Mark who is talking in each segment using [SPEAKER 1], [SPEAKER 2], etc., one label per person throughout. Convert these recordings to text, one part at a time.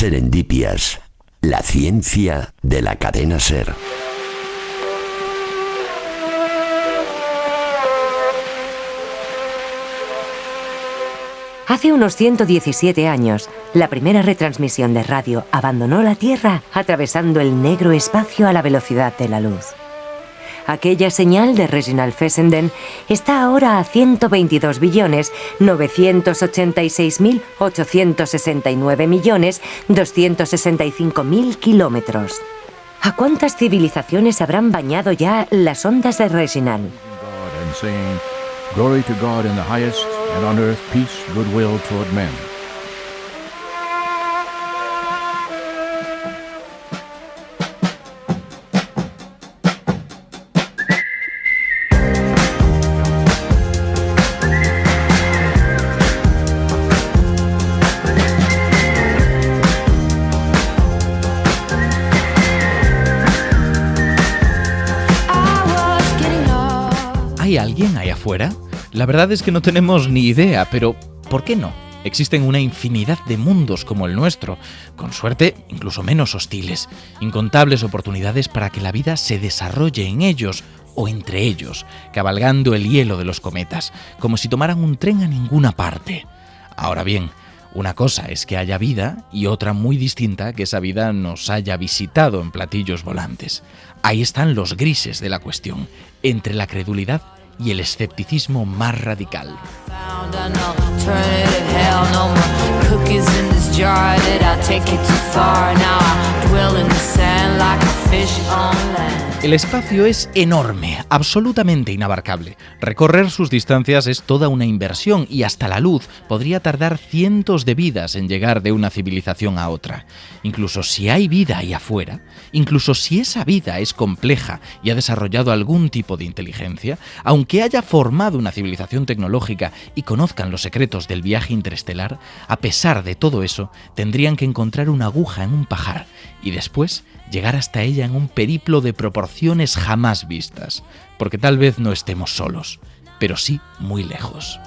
[SPEAKER 1] Serendipias, la ciencia de la cadena SER.
[SPEAKER 2] Hace unos 117 años, la primera retransmisión de radio abandonó la Tierra atravesando el negro espacio a la velocidad de la luz. Aquella señal de Reginald Fessenden está ahora a 122.986.869.265.000 kilómetros. ¿A cuántas civilizaciones habrán bañado ya las ondas de Reginald?
[SPEAKER 3] Glory to God in the highest, and on earth peace, goodwill toward men.
[SPEAKER 4] ¿Hay alguien ahí afuera? La verdad es que no tenemos ni idea, pero ¿por qué no? Existen una infinidad de mundos como el nuestro, con suerte incluso menos hostiles, incontables oportunidades para que la vida se desarrolle en ellos o entre ellos, cabalgando el hielo de los cometas, como si tomaran un tren a ninguna parte. Ahora bien, una cosa es que haya vida y otra muy distinta que esa vida nos haya visitado en platillos volantes. Ahí están los grises de la cuestión, entre la credulidad y el escepticismo más radical. El espacio es enorme, absolutamente inabarcable. Recorrer sus distancias es toda una inversión y hasta la luz podría tardar cientos de vidas en llegar de una civilización a otra. Incluso si hay vida ahí afuera, incluso si esa vida es compleja y ha desarrollado algún tipo de inteligencia, aunque haya formado una civilización tecnológica y conozcan los secretos del viaje interestelar, a pesar de todo eso, tendrían que encontrar una aguja en un pajar y después llegar hasta ella en un periplo de proporciones jamás vistas, porque tal vez no estemos solos, pero sí muy lejos.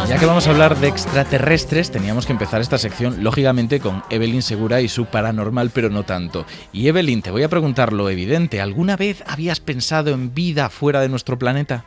[SPEAKER 4] Ya que vamos a hablar de extraterrestres, teníamos que empezar esta sección, lógicamente, con Evelyn Segura y su paranormal, pero no tanto. Y Evelyn, te voy a preguntar lo evidente. ¿Alguna vez habías pensado en vida fuera de nuestro planeta?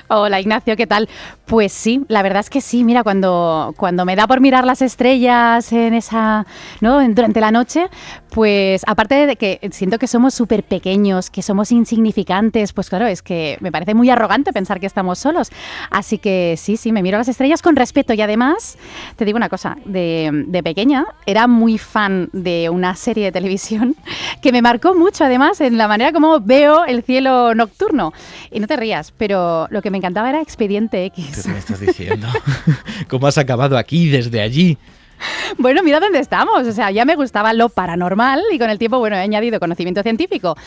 [SPEAKER 5] Hola Ignacio, ¿qué tal? Pues sí, la verdad es que sí. Mira, cuando me da por mirar las estrellas en esa, ¿no? Durante la noche, pues aparte de que siento que somos súper pequeños, que somos insignificantes, pues claro, es que me parece muy arrogante pensar que estamos solos. Así que sí, me miro las estrellas con respeto y además, te digo una cosa, de pequeña era muy fan de una serie de televisión que me marcó mucho además en la manera como veo el cielo nocturno. Y no te rías, pero lo que me encantaba era Expediente X.
[SPEAKER 4] ¿Qué me estás diciendo? ¿Cómo has acabado aquí, desde allí?
[SPEAKER 5] Bueno, mira dónde estamos. O sea, ya me gustaba lo paranormal y con el tiempo, bueno, he añadido conocimiento científico.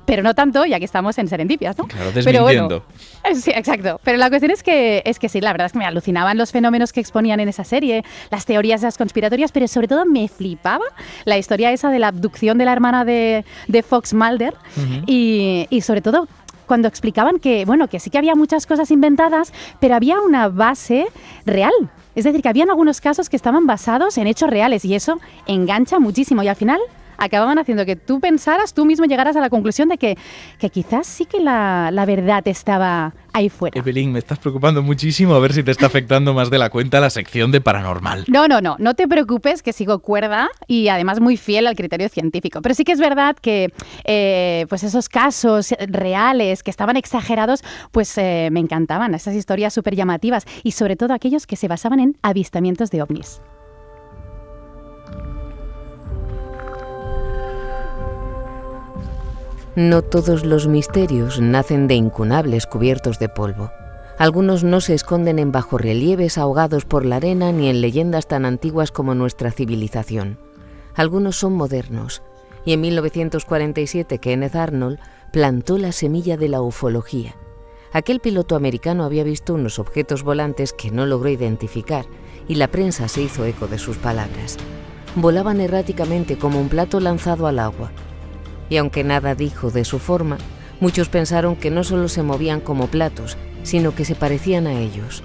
[SPEAKER 5] Pero no tanto, ya que estamos en Serendipias, ¿no?
[SPEAKER 4] Claro, desmintiendo.
[SPEAKER 5] Pero bueno, sí, exacto. Pero la cuestión es que sí, la verdad es que me alucinaban los fenómenos que exponían en esa serie, las teorías esas conspiratorias, pero sobre todo me flipaba la historia esa de la abducción de la hermana de Fox Mulder. Uh-huh. Y sobre todo cuando explicaban que, bueno, que sí que había muchas cosas inventadas, pero había una base real. Es decir, que habían algunos casos que estaban basados en hechos reales y eso engancha muchísimo y al final acababan haciendo que tú pensaras, tú mismo llegaras a la conclusión de que quizás sí que la verdad estaba ahí fuera.
[SPEAKER 4] Evelyn, me estás preocupando muchísimo, a ver si te está afectando más de la cuenta la sección de paranormal.
[SPEAKER 5] No te preocupes, que sigo cuerda y además muy fiel al criterio científico. Pero sí que es verdad que pues esos casos reales que estaban exagerados, pues me encantaban, esas historias súper llamativas y sobre todo aquellos que se basaban en avistamientos de ovnis.
[SPEAKER 2] No todos los misterios nacen de incunables cubiertos de polvo. Algunos no se esconden en bajorrelieves ahogados por la arena ni en leyendas tan antiguas como nuestra civilización. Algunos son modernos, y en 1947 Kenneth Arnold plantó la semilla de la ufología. Aquel piloto americano había visto unos objetos volantes que no logró identificar, y la prensa se hizo eco de sus palabras. volaban erráticamente como un plato lanzado al agua. Y aunque nada dijo de su forma, muchos pensaron que no solo se movían como platos, sino que se parecían a ellos.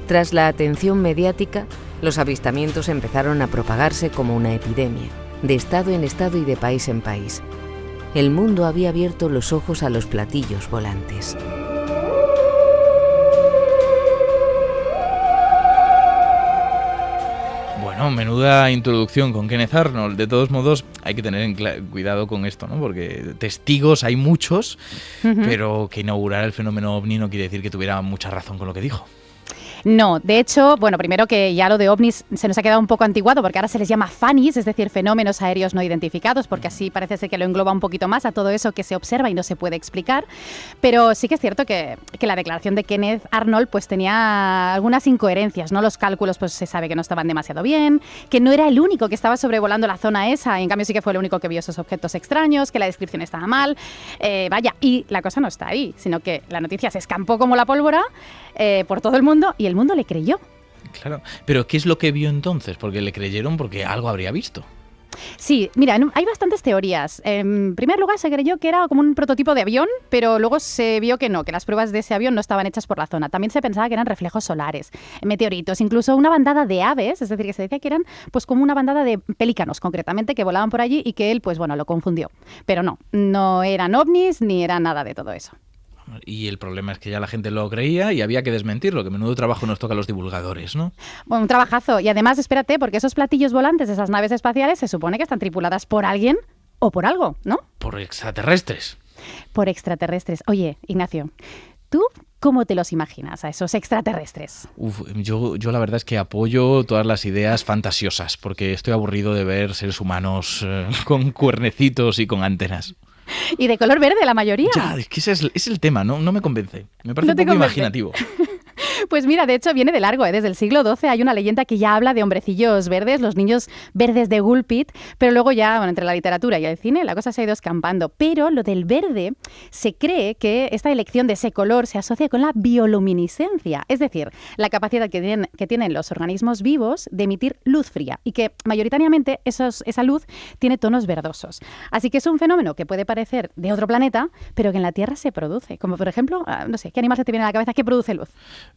[SPEAKER 2] Tras la atención mediática, los avistamientos empezaron a propagarse como una epidemia, de estado en estado y de país en país. El mundo había abierto los ojos a los platillos volantes.
[SPEAKER 4] Bueno, menuda introducción con Kenneth Arnold. De todos modos, hay que tener cuidado con esto, ¿no? Porque testigos hay muchos, pero que inaugurar el fenómeno ovni no quiere decir que tuviera mucha razón con lo que dijo.
[SPEAKER 5] No, de hecho, bueno, primero que ya lo de ovnis se nos ha quedado un poco antiguado porque ahora se les llama FANIs, es decir, fenómenos aéreos no identificados, porque así parece ser que lo engloba un poquito más a todo eso que se observa y no se puede explicar. Pero sí que es cierto que la declaración de Kenneth Arnold pues tenía algunas incoherencias, ¿no? Los cálculos pues se sabe que no estaban demasiado bien, que no era el único que estaba sobrevolando la zona esa, y en cambio sí que fue el único que vio esos objetos extraños, que la descripción estaba mal. Vaya, y la cosa no está ahí, sino que la noticia se escampó como la pólvora por todo el mundo y el mundo le creyó.
[SPEAKER 4] Claro, pero ¿qué es lo que vio entonces? Porque le creyeron porque algo habría visto.
[SPEAKER 5] Sí, mira, hay bastantes teorías. En primer lugar, se creyó que era como un prototipo de avión, pero luego se vio que no, que las pruebas de ese avión no estaban hechas por la zona. También se pensaba que eran reflejos solares, meteoritos, incluso una bandada de aves, es decir, que se decía que eran pues como una bandada de pelícanos, concretamente, que volaban por allí y que él, pues bueno, lo confundió. Pero no eran ovnis ni era nada de todo eso.
[SPEAKER 4] Y el problema es que ya la gente lo creía y había que desmentirlo, que menudo trabajo nos toca a los divulgadores, ¿no?
[SPEAKER 5] Bueno, un trabajazo. Y además, espérate, porque esos platillos volantes, esas naves espaciales, se supone que están tripuladas por alguien o por algo, ¿no?
[SPEAKER 4] Por extraterrestres.
[SPEAKER 5] Por extraterrestres. Oye, Ignacio, ¿tú cómo te los imaginas a esos extraterrestres?
[SPEAKER 4] Yo la verdad es que apoyo todas las ideas fantasiosas, porque estoy aburrido de ver seres humanos con cuernecitos y con antenas.
[SPEAKER 5] Y de color verde la mayoría.
[SPEAKER 4] Ya, es que ese es el tema, no me convence. Me parece un poco imaginativo.
[SPEAKER 5] Pues mira, de hecho viene de largo, ¿eh? Desde el siglo XII hay una leyenda que ya habla de hombrecillos verdes, los niños verdes de Gulpit, pero luego ya, bueno, entre la literatura y el cine, la cosa se ha ido escampando. Pero lo del verde, se cree que esta elección de ese color se asocia con la bioluminiscencia, es decir, la capacidad que tienen los organismos vivos de emitir luz fría y que mayoritariamente esa luz tiene tonos verdosos. Así que es un fenómeno que puede parecer de otro planeta, pero que en la Tierra se produce. Como por ejemplo, no sé, ¿qué animal se te viene a la cabeza que produce luz?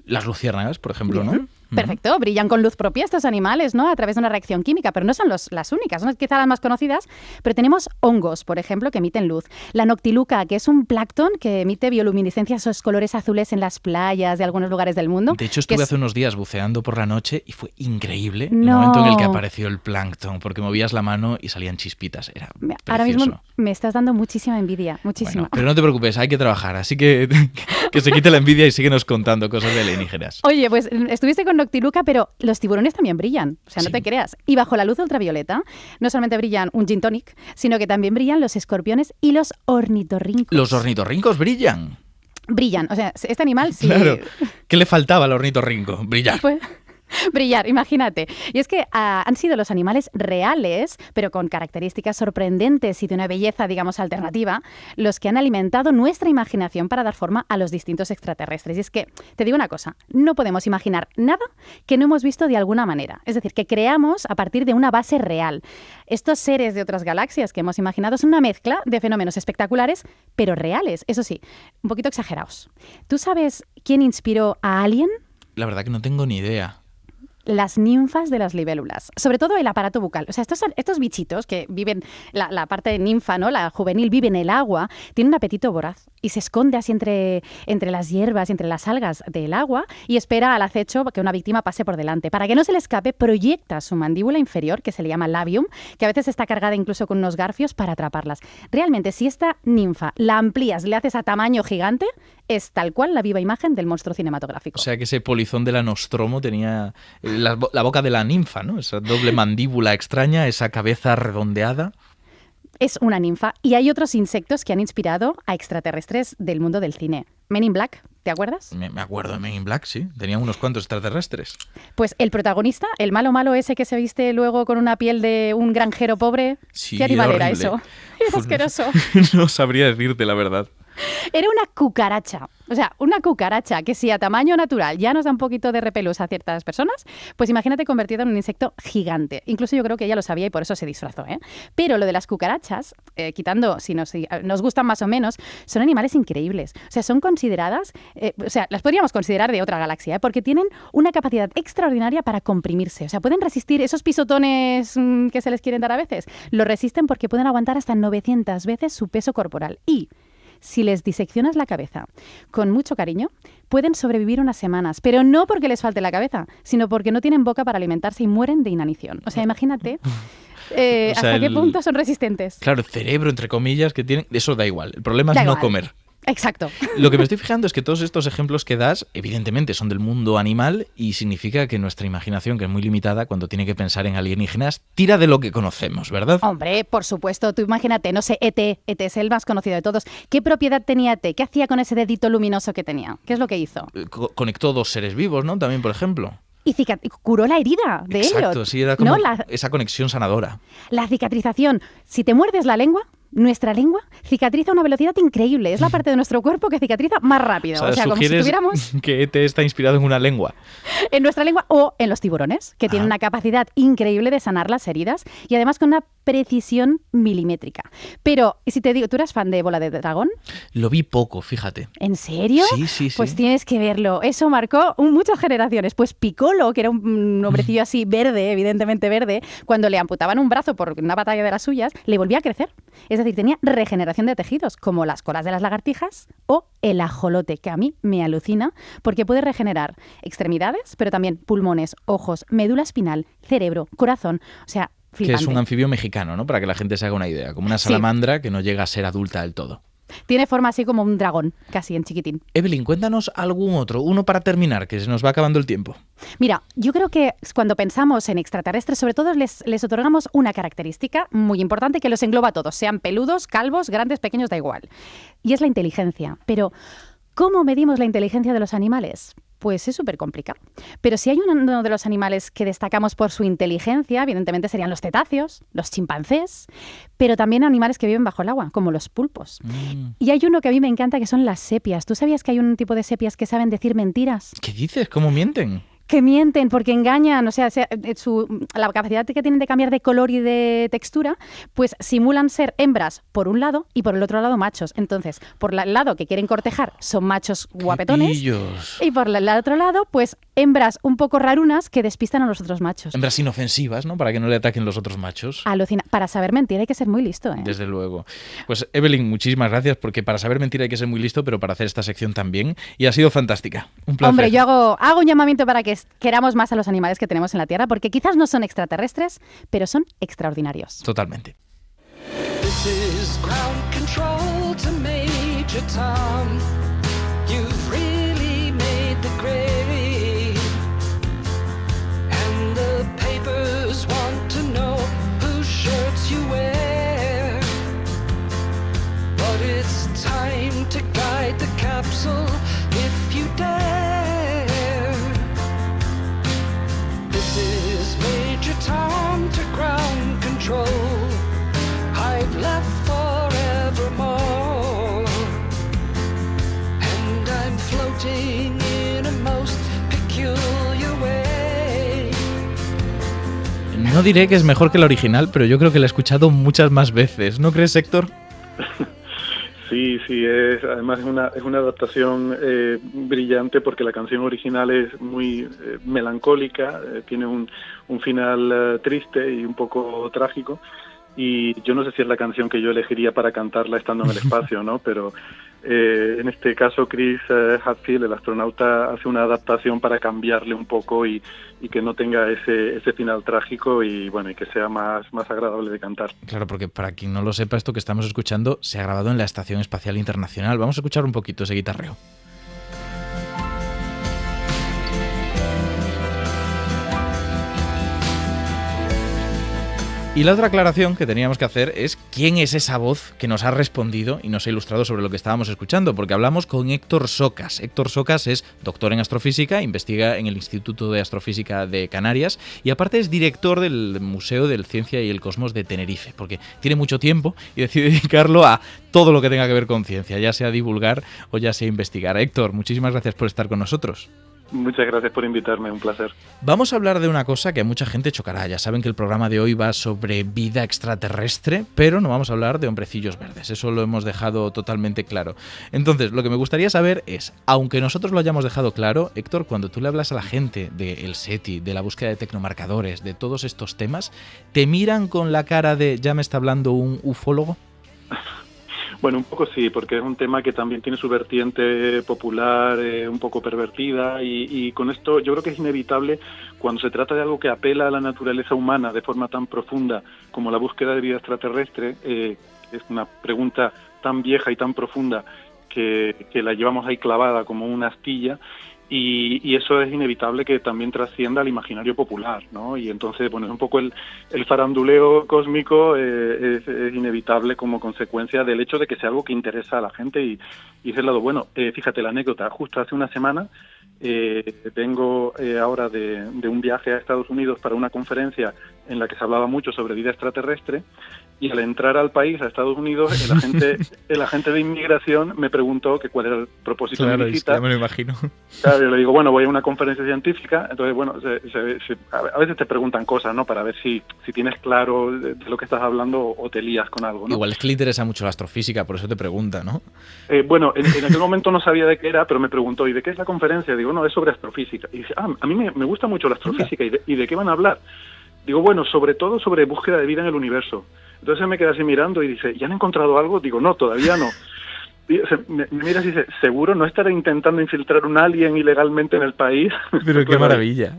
[SPEAKER 4] Las luciérnagas, por ejemplo,
[SPEAKER 5] Bien.
[SPEAKER 4] ¿no?
[SPEAKER 5] Perfecto, brillan con luz propia estos animales, ¿no? A través de una reacción química, pero no son las únicas, son quizá las más conocidas, pero tenemos hongos, por ejemplo, que emiten luz. La noctiluca, que es un plancton que emite bioluminiscencia, esos colores azules en las playas de algunos lugares del mundo.
[SPEAKER 4] De hecho, estuve hace unos días buceando por la noche y fue increíble el momento en el que apareció el plancton, porque movías la mano y salían chispitas. Era precioso.
[SPEAKER 5] Ahora mismo me estás dando muchísima envidia, muchísima.
[SPEAKER 4] Bueno, pero no te preocupes, hay que trabajar, así que se quite la envidia y síguenos contando cosas de alienígenas.
[SPEAKER 5] Oye, pues estuviste con noctiluca, pero los tiburones también brillan, o sea, no te creas. Y bajo la luz ultravioleta no solamente brillan un gin tonic, sino que también brillan los escorpiones y los ornitorrincos.
[SPEAKER 4] ¿Los ornitorrincos brillan?
[SPEAKER 5] Brillan, o sea, este animal sí...
[SPEAKER 4] Claro. ¿Qué le faltaba al ornitorrinco? Brillar.
[SPEAKER 5] Pues, brillar, imagínate. Y es que han sido los animales reales, pero con características sorprendentes y de una belleza, digamos, alternativa, los que han alimentado nuestra imaginación para dar forma a los distintos extraterrestres. Y es que, te digo una cosa, no podemos imaginar nada que no hemos visto de alguna manera. Es decir, que creamos a partir de una base real. Estos seres de otras galaxias que hemos imaginado son una mezcla de fenómenos espectaculares, pero reales, eso sí, un poquito exagerados. ¿Tú sabes quién inspiró a Alien?
[SPEAKER 4] La verdad que no tengo ni idea.
[SPEAKER 5] Las ninfas de las libélulas, sobre todo el aparato bucal. O sea, estos bichitos que viven, la parte de ninfa, ¿no? La juvenil vive en el agua, tiene un apetito voraz y se esconde así entre las hierbas y entre las algas del agua y espera al acecho que una víctima pase por delante. Para que no se le escape, proyecta su mandíbula inferior, que se le llama labium, que a veces está cargada incluso con unos garfios para atraparlas. Realmente, si esta ninfa la amplías, le haces a tamaño gigante, es tal cual la viva imagen del monstruo cinematográfico.
[SPEAKER 4] O sea que ese polizón de la Nostromo tenía la boca de la ninfa, ¿no? Esa doble mandíbula extraña, esa cabeza redondeada.
[SPEAKER 5] Es una ninfa. Y hay otros insectos que han inspirado a extraterrestres del mundo del cine. Men in Black, ¿te acuerdas?
[SPEAKER 4] Me acuerdo de Men in Black, sí. Tenía unos cuantos extraterrestres.
[SPEAKER 5] Pues el protagonista, el malo ese que se viste luego con una piel de un granjero pobre,
[SPEAKER 4] sí,
[SPEAKER 5] ¿qué animal era
[SPEAKER 4] horrible.
[SPEAKER 5] eso? Es asqueroso.
[SPEAKER 4] No sabría decirte la verdad.
[SPEAKER 5] Era una cucaracha. O sea, una cucaracha que si a tamaño natural ya nos da un poquito de repelús a ciertas personas, pues imagínate convertido en un insecto gigante. Incluso yo creo que ella lo sabía y por eso se disfrazó, ¿eh? Pero lo de las cucarachas, quitando si nos gustan más o menos, son animales increíbles. O sea, son consideradas, las podríamos considerar de otra galaxia, ¿eh? Porque tienen una capacidad extraordinaria para comprimirse. O sea, pueden resistir esos pisotones que se les quieren dar a veces. Lo resisten porque pueden aguantar hasta 900 veces su peso corporal. Y si les diseccionas la cabeza con mucho cariño, pueden sobrevivir unas semanas, pero no porque les falte la cabeza, sino porque no tienen boca para alimentarse y mueren de inanición. O sea, imagínate hasta qué punto son resistentes.
[SPEAKER 4] Claro, el cerebro, entre comillas, que tienen, eso da igual. El problema es no comer.
[SPEAKER 5] Exacto.
[SPEAKER 4] Lo que me estoy fijando es que todos estos ejemplos que das, evidentemente, son del mundo animal y significa que nuestra imaginación, que es muy limitada, cuando tiene que pensar en alienígenas, tira de lo que conocemos, ¿verdad?
[SPEAKER 5] Hombre, por supuesto. Tú imagínate, no sé, ET es el más conocido de todos. ¿Qué propiedad tenía ET? ¿Qué hacía con ese dedito luminoso que tenía? ¿Qué es lo que hizo?
[SPEAKER 4] Conectó dos seres vivos, ¿no? También, por ejemplo.
[SPEAKER 5] Y curó la herida de Elliot.
[SPEAKER 4] Exacto, sí, era como esa conexión sanadora.
[SPEAKER 5] La cicatrización. Si te muerdes la lengua, nuestra lengua cicatriza a una velocidad increíble. Es la parte de nuestro cuerpo que cicatriza más rápido. O sea, como si tuviéramos
[SPEAKER 4] que ET está inspirado en una lengua.
[SPEAKER 5] En nuestra lengua o en los tiburones, que tienen una capacidad increíble de sanar las heridas y además con una precisión milimétrica. Pero, si te digo, ¿tú eras fan de Bola de Dragón?
[SPEAKER 4] Lo vi poco, fíjate.
[SPEAKER 5] ¿En serio?
[SPEAKER 4] Sí.
[SPEAKER 5] Pues tienes que verlo. Eso marcó muchas generaciones. Pues Piccolo, que era un hombrecillo así verde, evidentemente verde, cuando le amputaban un brazo por una batalla de las suyas, le volvía a crecer. Es decir, tenía regeneración de tejidos, como las colas de las lagartijas o el ajolote, que a mí me alucina, porque puede regenerar extremidades, pero también pulmones, ojos, médula espinal, cerebro, corazón. O sea, flipante.
[SPEAKER 4] Que es un anfibio mexicano, ¿no? Para que la gente se haga una idea. Como una salamandra que no llega a ser adulta del todo.
[SPEAKER 5] Tiene forma así como un dragón, casi en chiquitín.
[SPEAKER 4] Evelyn, cuéntanos algún otro, uno para terminar, que se nos va acabando el tiempo.
[SPEAKER 5] Mira, yo creo que cuando pensamos en extraterrestres, sobre todo les otorgamos una característica muy importante que los engloba a todos, sean peludos, calvos, grandes, pequeños, da igual. Y es la inteligencia. Pero, ¿cómo medimos la inteligencia de los animales? Pues es súper complicado. Pero si hay uno de los animales que destacamos por su inteligencia, evidentemente serían los cetáceos, los chimpancés, pero también animales que viven bajo el agua, como los pulpos. Y hay uno que a mí me encanta, que son las sepias. ¿Tú sabías que hay un tipo de sepias que saben decir mentiras?
[SPEAKER 4] ¿Qué dices? ¿Cómo mienten?
[SPEAKER 5] Que mienten porque engañan, o sea, la capacidad que tienen de cambiar de color y de textura, pues simulan ser hembras por un lado y por el otro lado machos. Entonces, por el lado que quieren cortejar son machos guapetones y por el otro lado, pues hembras un poco rarunas que despistan a los otros machos.
[SPEAKER 4] Hembras inofensivas, ¿no? Para que no le ataquen los otros machos.
[SPEAKER 5] Alucina. Para saber mentir hay que ser muy listo, ¿eh?
[SPEAKER 4] Desde luego. Pues Evelyn, muchísimas gracias, porque para saber mentir hay que ser muy listo, pero para hacer esta sección también. Y ha sido fantástica. Un placer.
[SPEAKER 5] Hombre, yo hago un llamamiento para que queramos más a los animales que tenemos en la Tierra, porque quizás no son extraterrestres, pero son extraordinarios.
[SPEAKER 4] Totalmente.
[SPEAKER 6] This is ground control to Major Tom. You've really made the grade. And the papers want to know whose shirts you wear. But it's time to guide the capsule if you dare. This is Major Tom to ground control. I've left forevermore, and I'm floating in a most peculiar way.
[SPEAKER 4] No diré que es mejor que la original, pero yo creo que la he escuchado muchas más veces. ¿No crees, Héctor?
[SPEAKER 7] Sí, además es una adaptación brillante, porque la canción original es muy melancólica, tiene un final triste y un poco trágico, y yo no sé si es la canción que yo elegiría para cantarla estando en el espacio, ¿no? Pero en este caso Chris Hadfield, el astronauta, hace una adaptación para cambiarle un poco y que no tenga ese final trágico y bueno, y que sea más agradable de cantar.
[SPEAKER 4] Claro, porque para quien no lo sepa, esto que estamos escuchando se ha grabado en la Estación Espacial Internacional. Vamos a escuchar un poquito ese guitarreo. Y la otra aclaración que teníamos que hacer es quién es esa voz que nos ha respondido y nos ha ilustrado sobre lo que estábamos escuchando, porque hablamos con Héctor Socas. Héctor Socas es doctor en astrofísica, investiga en el Instituto de Astrofísica de Canarias y aparte es director del Museo de Ciencia y el Cosmos de Tenerife, porque tiene mucho tiempo y decide dedicarlo a todo lo que tenga que ver con ciencia, ya sea divulgar o ya sea investigar. Héctor, muchísimas gracias por estar con nosotros.
[SPEAKER 7] Muchas gracias por invitarme, un placer.
[SPEAKER 4] Vamos a hablar de una cosa que a mucha gente chocará. Ya saben que el programa de hoy va sobre vida extraterrestre, pero no vamos a hablar de hombrecillos verdes. Eso lo hemos dejado totalmente claro. Entonces, lo que me gustaría saber es, aunque nosotros lo hayamos dejado claro, Héctor, cuando tú le hablas a la gente del SETI, de la búsqueda de tecnomarcadores, de todos estos temas, ¿te miran con la cara de ya me está hablando un ufólogo?
[SPEAKER 7] Bueno, un poco sí, porque es un tema que también tiene su vertiente popular, un poco pervertida, y con esto yo creo que es inevitable cuando se trata de algo que apela a la naturaleza humana de forma tan profunda como la búsqueda de vida extraterrestre. Es una pregunta tan vieja y tan profunda que la llevamos ahí clavada como una astilla. Y eso es inevitable que también trascienda al imaginario popular, ¿no? Y entonces, bueno, es un poco el faranduleo cósmico es inevitable como consecuencia del hecho de que sea algo que interesa a la gente y es el lado bueno. Fíjate la anécdota, justo hace una semana vengo ahora de un viaje a Estados Unidos para una conferencia en la que se hablaba mucho sobre vida extraterrestre, y al entrar al país, a Estados Unidos, el agente de inmigración me preguntó que cuál era el propósito de mi visita.
[SPEAKER 4] Ya me lo imagino.
[SPEAKER 7] Claro, yo le digo, bueno, voy a una conferencia científica, entonces, bueno, a veces te preguntan cosas, ¿no? Para ver si tienes claro de lo que estás hablando o te lías con algo, ¿no?
[SPEAKER 4] Igual es que le interesa mucho la astrofísica, por eso te pregunta, ¿no?
[SPEAKER 7] Bueno, en aquel momento no sabía de qué era, pero me preguntó, ¿y de qué es la conferencia? Digo, no, es sobre astrofísica. Y dice, a mí me gusta mucho la astrofísica, ¿y de qué van a hablar? Digo, bueno, sobre todo sobre búsqueda de vida en el universo. Entonces me quedé así mirando y dice, ¿ya han encontrado algo? Digo, no, todavía no. Y me mira y dice, ¿seguro no estará intentando infiltrar un alien ilegalmente en el país?
[SPEAKER 4] Pero qué maravilla.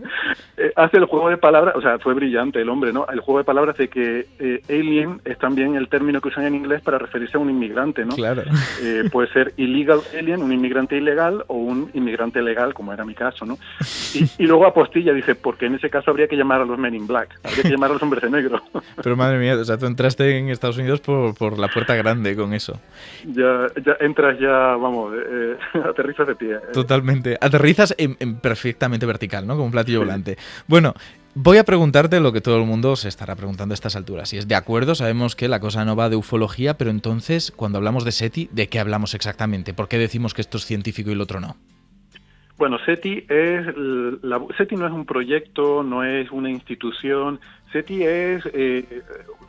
[SPEAKER 7] Hace el juego de palabras, o sea, fue brillante el hombre, ¿no? El juego de palabras de que alien es también el término que usan en inglés para referirse a un inmigrante, ¿no?
[SPEAKER 4] Claro.
[SPEAKER 7] Puede ser illegal alien, un inmigrante ilegal, o un inmigrante legal, como era mi caso, ¿no? Y luego apostilla, dice, porque en ese caso habría que llamar a los Men in Black, habría que llamar a los hombres de negro.
[SPEAKER 4] Pero madre mía, o sea, tú entraste en Estados Unidos por la puerta grande con eso.
[SPEAKER 7] Ya entras vamos, aterrizas de pie.
[SPEAKER 4] Totalmente. Aterrizas en perfectamente vertical, ¿no? Como un platillo volante. Bueno, voy a preguntarte lo que todo el mundo se estará preguntando a estas alturas. Si es de acuerdo, sabemos que la cosa no va de ufología, pero entonces, cuando hablamos de SETI, ¿de qué hablamos exactamente? ¿Por qué decimos que esto es científico y el otro no?
[SPEAKER 7] Bueno, SETI SETI no es un proyecto, no es una institución. SETI es,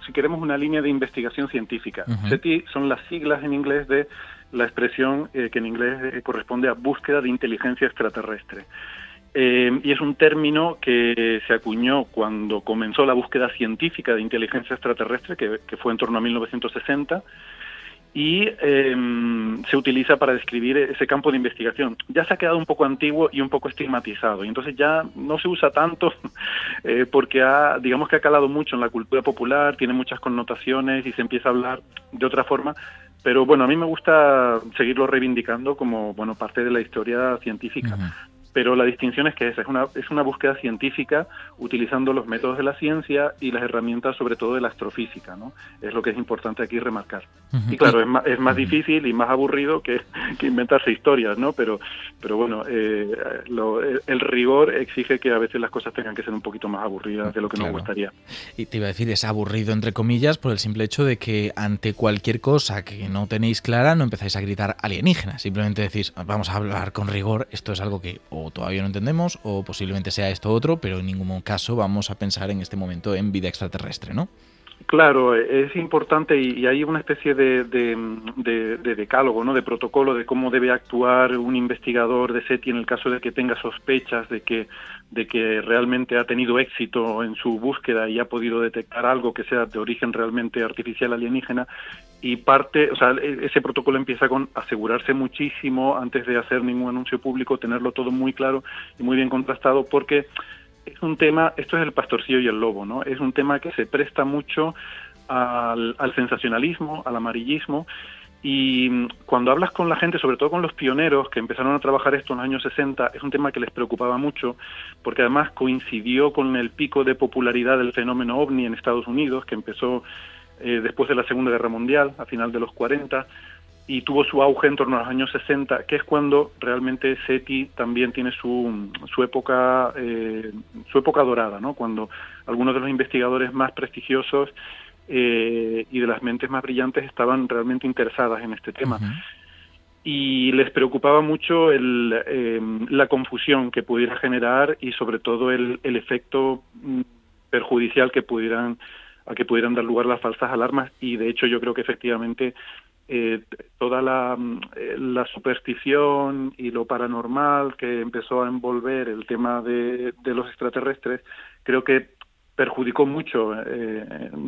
[SPEAKER 7] si queremos, una línea de investigación científica. Uh-huh. SETI son las siglas en inglés de la expresión que en inglés corresponde a búsqueda de inteligencia extraterrestre. Y es un término que se acuñó cuando comenzó la búsqueda científica de inteligencia extraterrestre, que fue en torno a 1960, y se utiliza para describir ese campo de investigación. Ya se ha quedado un poco antiguo y un poco estigmatizado, y entonces ya no se usa tanto porque digamos que ha calado mucho en la cultura popular, tiene muchas connotaciones y se empieza a hablar de otra forma. Pero bueno, a mí me gusta seguirlo reivindicando como, bueno, parte de la historia científica. Uh-huh. Pero la distinción es que es una búsqueda científica utilizando los métodos de la ciencia y las herramientas, sobre todo de la astrofísica, ¿no? Es lo que es importante aquí remarcar. Uh-huh. Y claro, es más difícil y más aburrido que inventarse historias, ¿no? Pero bueno, el rigor exige que a veces las cosas tengan que ser un poquito más aburridas de lo que nos gustaría.
[SPEAKER 4] Y te iba a decir, es aburrido entre comillas por el simple hecho de que ante cualquier cosa que no tenéis clara no empezáis a gritar alienígena. Simplemente decís, vamos a hablar con rigor, esto es algo que o todavía no entendemos o posiblemente sea esto otro, pero en ningún caso vamos a pensar en este momento en vida extraterrestre, ¿no?
[SPEAKER 7] Claro, es importante y hay una especie de decálogo, ¿no? De protocolo de cómo debe actuar un investigador de SETI en el caso de que tenga sospechas de que realmente ha tenido éxito en su búsqueda y ha podido detectar algo que sea de origen realmente artificial alienígena. Y ese protocolo empieza con asegurarse muchísimo antes de hacer ningún anuncio público, tenerlo todo muy claro y muy bien contrastado, porque es un tema, esto es el pastorcillo y el lobo, ¿no? Es un tema que se presta mucho al sensacionalismo, al amarillismo, Y cuando hablas con la gente, sobre todo con los pioneros que empezaron a trabajar esto en los años 60, es un tema que les preocupaba mucho, porque además coincidió con el pico de popularidad del fenómeno OVNI en Estados Unidos, que empezó después de la Segunda Guerra Mundial, a final de los 40, y tuvo su auge en torno a los años 60, que es cuando realmente SETI también tiene su época dorada, ¿no? Cuando algunos de los investigadores más prestigiosos y de las mentes más brillantes estaban realmente interesadas en este tema.
[SPEAKER 4] Uh-huh.
[SPEAKER 7] Y les preocupaba mucho la confusión que pudiera generar y sobre todo el efecto perjudicial que pudieran dar lugar las falsas alarmas. Y de hecho yo creo que efectivamente toda la superstición y lo paranormal que empezó a envolver el tema de los extraterrestres, creo que perjudicó mucho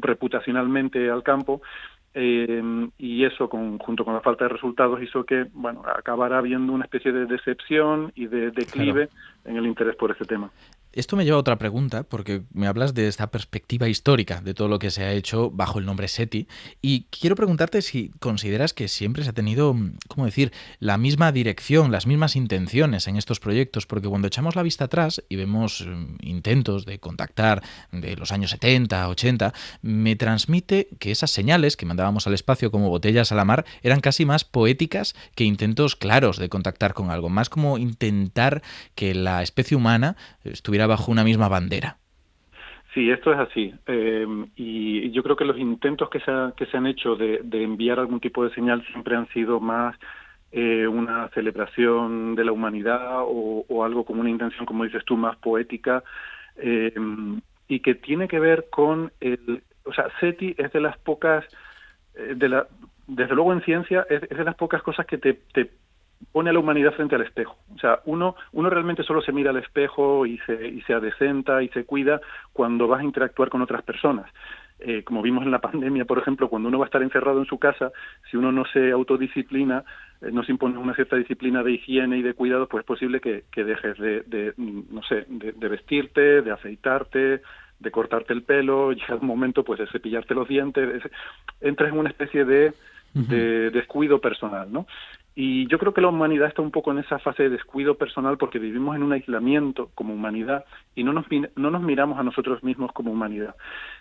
[SPEAKER 7] reputacionalmente al campo, y eso junto con la falta de resultados hizo que acabara habiendo una especie de decepción y de declive en el interés por este tema.
[SPEAKER 4] Esto me lleva a otra pregunta, porque me hablas de esta perspectiva histórica de todo lo que se ha hecho bajo el nombre SETI, y quiero preguntarte si consideras que siempre se ha tenido, ¿cómo decir?, la misma dirección, las mismas intenciones en estos proyectos, porque cuando echamos la vista atrás y vemos intentos de contactar de los años 70, 80, me transmite que esas señales que mandábamos al espacio como botellas a la mar eran casi más poéticas que intentos claros de contactar con algo, más como intentar que la especie humana estuviera bajo una misma bandera.
[SPEAKER 7] Sí, esto es así. Y yo creo que los intentos que se han hecho de enviar algún tipo de señal siempre han sido más una celebración de la humanidad o algo con una intención, como dices tú, más poética, y que tiene que ver con SETI es de las pocas, desde luego en ciencia, es de las pocas cosas que te pone a la humanidad frente al espejo. O sea, uno realmente solo se mira al espejo y se adecenta y se cuida cuando vas a interactuar con otras personas. Como vimos en la pandemia, por ejemplo, cuando uno va a estar encerrado en su casa, si uno no se autodisciplina, no se impone una cierta disciplina de higiene y de cuidado, pues es posible que dejes de vestirte, de afeitarte, de cortarte el pelo, llega un momento pues de cepillarte los dientes, entras en una especie de descuido personal, ¿no? Y yo creo que la humanidad está un poco en esa fase de descuido personal porque vivimos en un aislamiento como humanidad y no nos miramos a nosotros mismos como humanidad.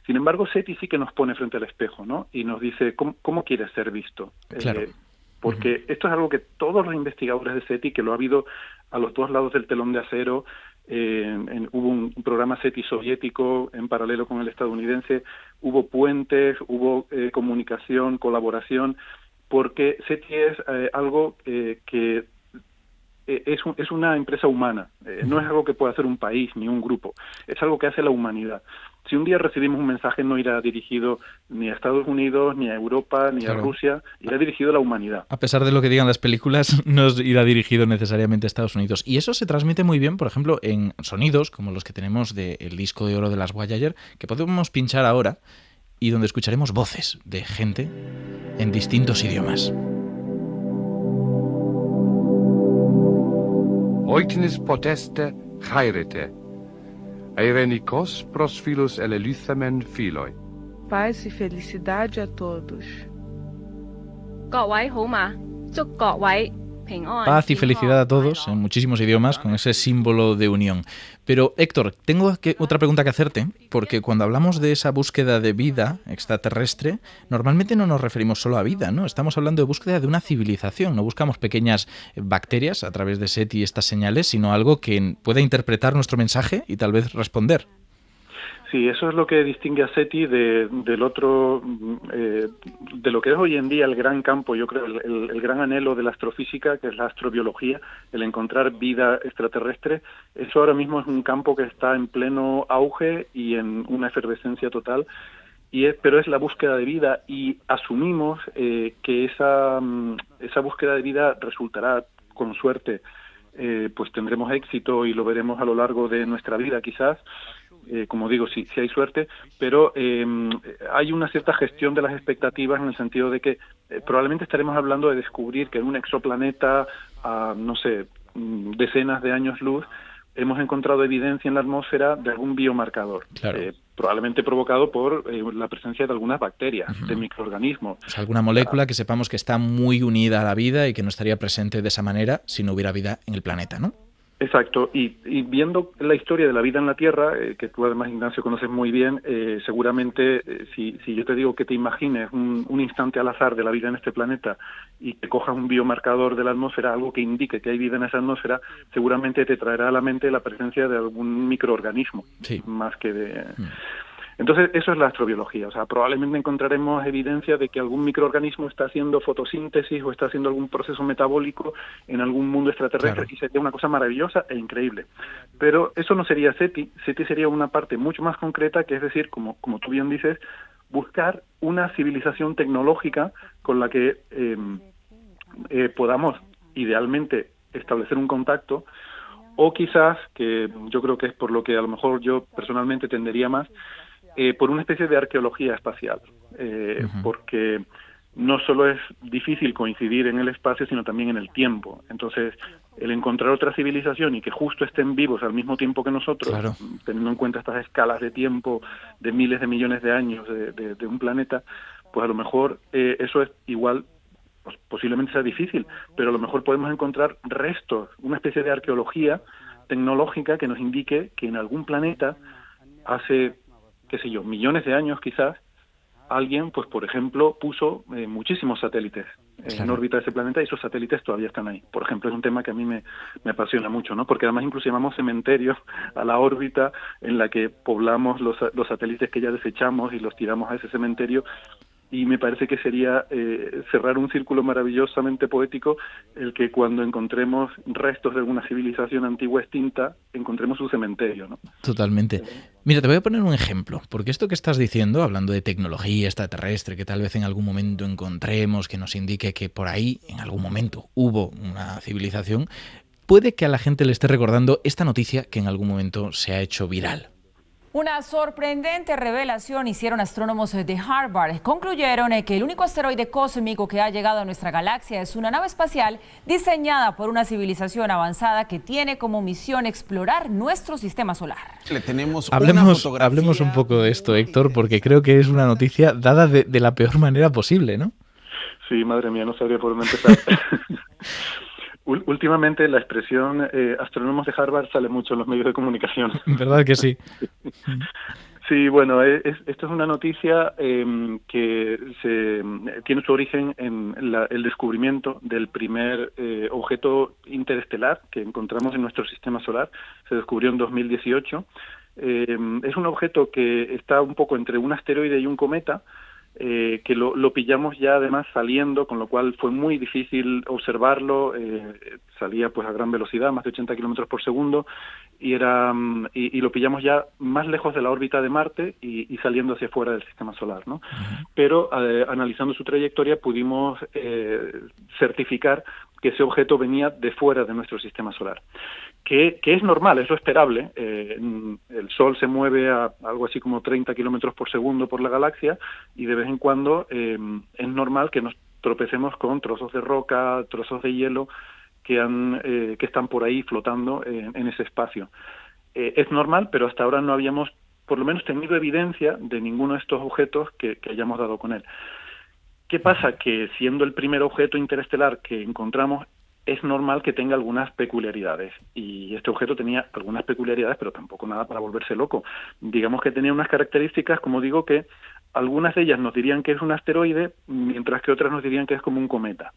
[SPEAKER 7] Sin embargo, SETI sí que nos pone frente al espejo, ¿no? Y nos dice, ¿cómo quieres ser visto?
[SPEAKER 4] Claro.
[SPEAKER 7] Porque esto es algo que todos los investigadores de SETI, que lo ha habido a los dos lados del telón de acero, hubo un programa SETI soviético en paralelo con el estadounidense, hubo puentes, hubo comunicación, colaboración, porque SETI es algo que es una empresa humana, no es algo que pueda hacer un país ni un grupo, es algo que hace la humanidad. Si un día recibimos un mensaje, no irá dirigido ni a Estados Unidos, ni a Europa, ni a Rusia, irá dirigido a la humanidad.
[SPEAKER 4] A pesar de lo que digan las películas, no irá dirigido necesariamente a Estados Unidos. Y eso se transmite muy bien, por ejemplo, en sonidos como los que tenemos del disco de oro de las Voyager, que podemos pinchar ahora, y donde escucharemos voces de gente en distintos idiomas.
[SPEAKER 8] Oiknis poteste chairete, airenikos pros filus eleluthamen filoi.
[SPEAKER 9] Paz e felicidade a todos.
[SPEAKER 4] Paz y felicidad a todos, en muchísimos idiomas, con ese símbolo de unión. Pero, Héctor, tengo otra pregunta que hacerte, porque cuando hablamos de esa búsqueda de vida extraterrestre, normalmente no nos referimos solo a vida, ¿no? Estamos hablando de búsqueda de una civilización. No buscamos pequeñas bacterias a través de SETI y estas señales, sino algo que pueda interpretar nuestro mensaje y tal vez responder.
[SPEAKER 7] Sí, eso es lo que distingue a SETI del otro, de lo que es hoy en día el gran campo, yo creo, el gran anhelo de la astrofísica, que es la astrobiología, el encontrar vida extraterrestre. Eso ahora mismo es un campo que está en pleno auge y en una efervescencia total, pero es la búsqueda de vida, y asumimos que esa búsqueda de vida resultará, con suerte, pues tendremos éxito y lo veremos a lo largo de nuestra vida quizás, como digo, si hay suerte, pero hay una cierta gestión de las expectativas en el sentido de que probablemente estaremos hablando de descubrir que en un exoplaneta a, no sé, decenas de años luz, hemos encontrado evidencia en la atmósfera de algún biomarcador,
[SPEAKER 4] Claro.
[SPEAKER 7] probablemente provocado por la presencia de algunas bacterias, de microorganismos.
[SPEAKER 4] O sea, alguna molécula que sepamos que está muy unida a la vida y que no estaría presente de esa manera si no hubiera vida en el planeta, ¿no?
[SPEAKER 7] Exacto, y viendo la historia de la vida en la Tierra, que tú además, Ignacio, conoces muy bien, seguramente si yo te digo que te imagines un instante al azar de la vida en este planeta y que cojas un biomarcador de la atmósfera, algo que indique que hay vida en esa atmósfera, seguramente te traerá a la mente la presencia de algún microorganismo,
[SPEAKER 4] Sí.
[SPEAKER 7] más que de... Entonces, eso es la astrobiología. O sea, probablemente encontraremos evidencia de que algún microorganismo está haciendo fotosíntesis o está haciendo algún proceso metabólico en algún mundo extraterrestre,
[SPEAKER 4] Claro.
[SPEAKER 7] y sería una cosa maravillosa e increíble. Pero eso no sería SETI. SETI sería una parte mucho más concreta, que es decir, como tú bien dices, buscar una civilización tecnológica con la que podamos idealmente establecer un contacto, o quizás, que yo creo que es por lo que a lo mejor yo personalmente tendería más, por una especie de arqueología espacial, porque no solo es difícil coincidir en el espacio, sino también en el tiempo. Entonces, el encontrar otra civilización y que justo estén vivos al mismo tiempo que nosotros,
[SPEAKER 4] Claro.
[SPEAKER 7] teniendo en cuenta estas escalas de tiempo de miles de millones de años de un planeta, pues a lo mejor eso es igual, pues posiblemente sea difícil, pero a lo mejor podemos encontrar restos, una especie de arqueología tecnológica que nos indique que en algún planeta hace, qué sé yo, millones de años quizás, alguien, pues por ejemplo, puso muchísimos satélites en órbita de ese planeta, y esos satélites todavía están ahí. Por ejemplo, es un tema que a mí me apasiona mucho, ¿no? Porque además incluso llamamos cementerio a la órbita en la que poblamos los satélites que ya desechamos y los tiramos a ese cementerio. Y me parece que sería cerrar un círculo maravillosamente poético el que cuando encontremos restos de alguna civilización antigua extinta, encontremos un cementerio, ¿no?
[SPEAKER 4] Totalmente. Mira, te voy a poner un ejemplo, porque esto que estás diciendo, hablando de tecnología extraterrestre, que tal vez en algún momento encontremos, que nos indique que por ahí, en algún momento, hubo una civilización, puede que a la gente le esté recordando esta noticia que en algún momento se ha hecho viral.
[SPEAKER 10] Una sorprendente revelación hicieron astrónomos de Harvard. Concluyeron que el único asteroide cósmico que ha llegado a nuestra galaxia es una nave espacial diseñada por una civilización avanzada que tiene como misión explorar nuestro sistema solar.
[SPEAKER 4] Hablemos un poco de esto, Héctor, porque creo que es una noticia dada de la peor manera posible, ¿no?
[SPEAKER 7] Sí, madre mía, no sabría por dónde empezar. Últimamente la expresión astrónomos de Harvard sale mucho en los medios de comunicación.
[SPEAKER 4] ¿Verdad que sí?
[SPEAKER 7] Sí, bueno, esto es una noticia que tiene su origen en el descubrimiento del primer objeto interestelar que encontramos en nuestro sistema solar. Se descubrió en 2018. Es un objeto que está un poco entre un asteroide y un cometa, que lo pillamos ya además saliendo, con lo cual fue muy difícil observarlo. Salía pues a gran velocidad, más de 80 kilómetros por segundo, y lo pillamos ya más lejos de la órbita de Marte y saliendo hacia fuera del sistema solar, ¿no? Pero analizando su trayectoria pudimos certificar que ese objeto venía de fuera de nuestro sistema solar, que es normal, es lo esperable. El Sol se mueve a algo así como 30 kilómetros por segundo por la galaxia, y de vez en cuando es normal que nos tropecemos con trozos de roca, trozos de hielo que están por ahí flotando en ese espacio. Es normal, pero hasta ahora no habíamos, por lo menos, tenido evidencia de ninguno de estos objetos que hayamos dado con él. ¿Qué pasa? Que siendo el primer objeto interestelar que encontramos, es normal que tenga algunas peculiaridades, y este objeto tenía algunas peculiaridades, pero tampoco nada para volverse loco. Digamos que tenía unas características, como digo, que algunas de ellas nos dirían que es un asteroide, mientras que otras nos dirían que es como un cometa.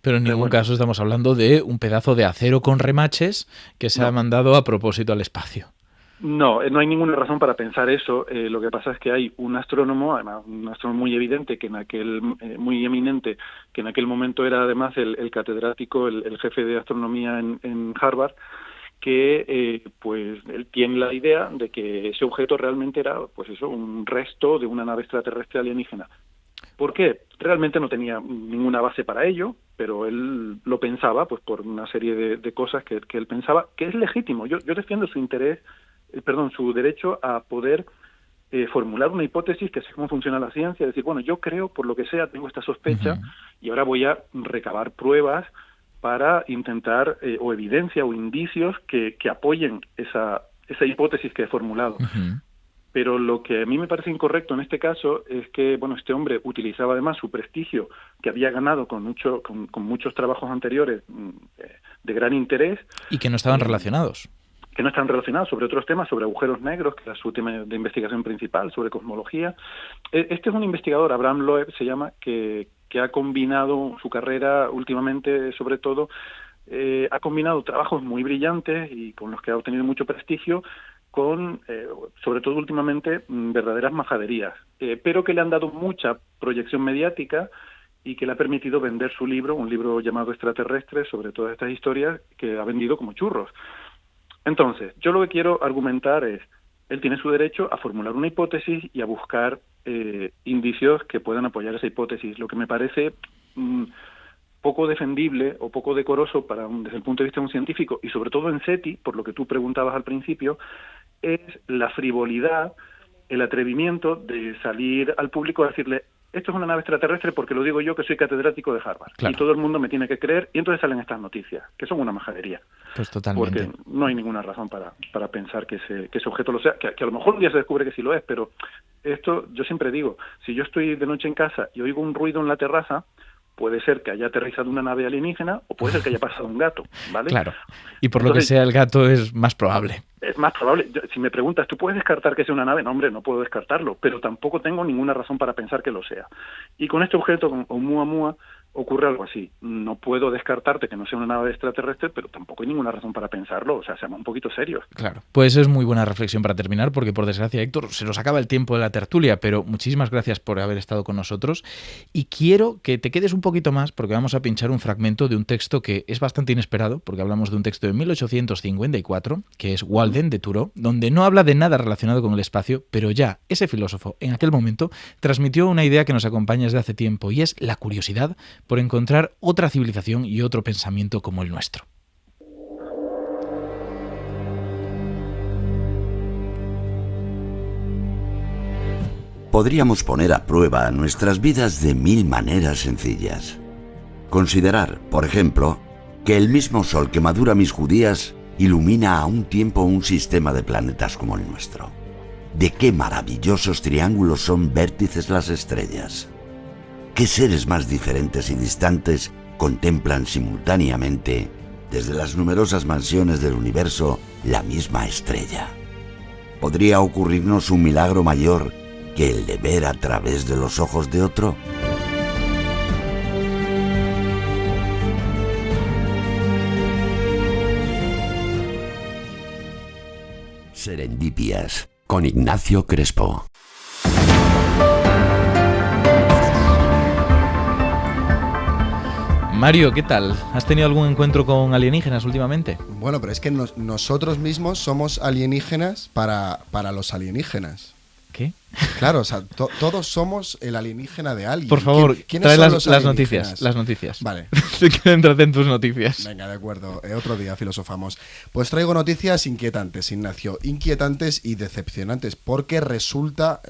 [SPEAKER 4] Pero en ningún caso estamos hablando de un pedazo de acero con remaches que se ha mandado a propósito al espacio.
[SPEAKER 7] No, no hay ninguna razón para pensar eso. Lo que pasa es que hay un astrónomo, además un astrónomo muy evidente, muy eminente, que en aquel momento era además el catedrático, el jefe de astronomía en Harvard, que pues él tiene la idea de que ese objeto realmente era, pues eso, un resto de una nave extraterrestre alienígena. ¿Por qué? Realmente no tenía ninguna base para ello, pero él lo pensaba, pues por una serie de cosas que él pensaba, que es legítimo. Yo defiendo su derecho a poder formular una hipótesis, que es cómo funciona la ciencia, decir, bueno, yo creo, por lo que sea, tengo esta sospecha, y ahora voy a recabar pruebas para intentar, o evidencia o indicios que apoyen esa hipótesis que he formulado. Pero lo que a mí me parece incorrecto en este caso es que, bueno, este hombre utilizaba además su prestigio que había ganado con muchos trabajos anteriores de gran interés.
[SPEAKER 4] Y que no estaban relacionados.
[SPEAKER 7] Que no están relacionados sobre otros temas, sobre agujeros negros, que era su tema de investigación principal, sobre cosmología. Este es un investigador, Abraham Loeb se llama, que ha combinado su carrera últimamente, sobre todo, ha combinado trabajos muy brillantes y con los que ha obtenido mucho prestigio, con, sobre todo últimamente, verdaderas majaderías, pero que le han dado mucha proyección mediática y que le ha permitido vender su libro, un libro llamado Extraterrestres, sobre todas estas historias, que ha vendido como churros. Entonces, yo lo que quiero argumentar es, él tiene su derecho a formular una hipótesis y a buscar indicios que puedan apoyar esa hipótesis. Lo que me parece poco defendible o poco decoroso desde el punto de vista de un científico, y sobre todo en SETI, por lo que tú preguntabas al principio, es la frivolidad, el atrevimiento de salir al público a decirle: esto es una nave extraterrestre porque lo digo yo, que soy catedrático de Harvard. Claro. Y todo el mundo me tiene que creer, y entonces salen estas noticias, que son una majadería.
[SPEAKER 4] Pues totalmente.
[SPEAKER 7] Porque no hay ninguna razón para pensar que ese objeto lo sea, que a lo mejor un día se descubre que sí lo es, pero esto, yo siempre digo, si yo estoy de noche en casa y oigo un ruido en la terraza, puede ser que haya aterrizado una nave alienígena o puede ser que haya pasado un gato, ¿vale?
[SPEAKER 4] Claro, y por lo que sea el gato es más probable.
[SPEAKER 7] Es más probable. Si me preguntas, ¿tú puedes descartar que sea una nave? No, hombre, no puedo descartarlo, pero tampoco tengo ninguna razón para pensar que lo sea. Y con este objeto, con Oumuamua, ocurre algo así. No puedo descartarte que no sea una nave extraterrestre, pero tampoco hay ninguna razón para pensarlo. O sea, seamos un poquito serios.
[SPEAKER 4] Claro. Pues es muy buena reflexión para terminar, porque por desgracia, Héctor, se nos acaba el tiempo de la tertulia, pero muchísimas gracias por haber estado con nosotros. Y quiero que te quedes un poquito más, porque vamos a pinchar un fragmento de un texto que es bastante inesperado, porque hablamos de un texto de 1854, que es Walden de Thoreau, donde no habla de nada relacionado con el espacio, pero ya ese filósofo en aquel momento transmitió una idea que nos acompaña desde hace tiempo, y es la curiosidad por encontrar otra civilización y otro pensamiento como el nuestro.
[SPEAKER 1] Podríamos poner a prueba nuestras vidas de 1000 maneras sencillas. Considerar, por ejemplo, que el mismo sol que madura mis judías ilumina a un tiempo un sistema de planetas como el nuestro. ¿De qué maravillosos triángulos son vértices las estrellas? ¿Qué seres más diferentes y distantes contemplan simultáneamente, desde las numerosas mansiones del universo, la misma estrella? ¿Podría ocurrirnos un milagro mayor que el de ver a través de los ojos de otro? Serendipias, con Ignacio Crespo.
[SPEAKER 4] Mario, ¿qué tal? ¿Has tenido algún encuentro con alienígenas últimamente?
[SPEAKER 11] Bueno, pero es que nosotros mismos somos alienígenas para los alienígenas.
[SPEAKER 4] ¿Qué?
[SPEAKER 11] Claro, o sea, todos somos el alienígena de alguien.
[SPEAKER 4] Por favor, trae las noticias. Las noticias.
[SPEAKER 11] Vale.
[SPEAKER 4] Céntrate en tus noticias.
[SPEAKER 11] Venga, de acuerdo. Otro día filosofamos. Pues traigo noticias inquietantes, Ignacio. Inquietantes y decepcionantes, porque resulta...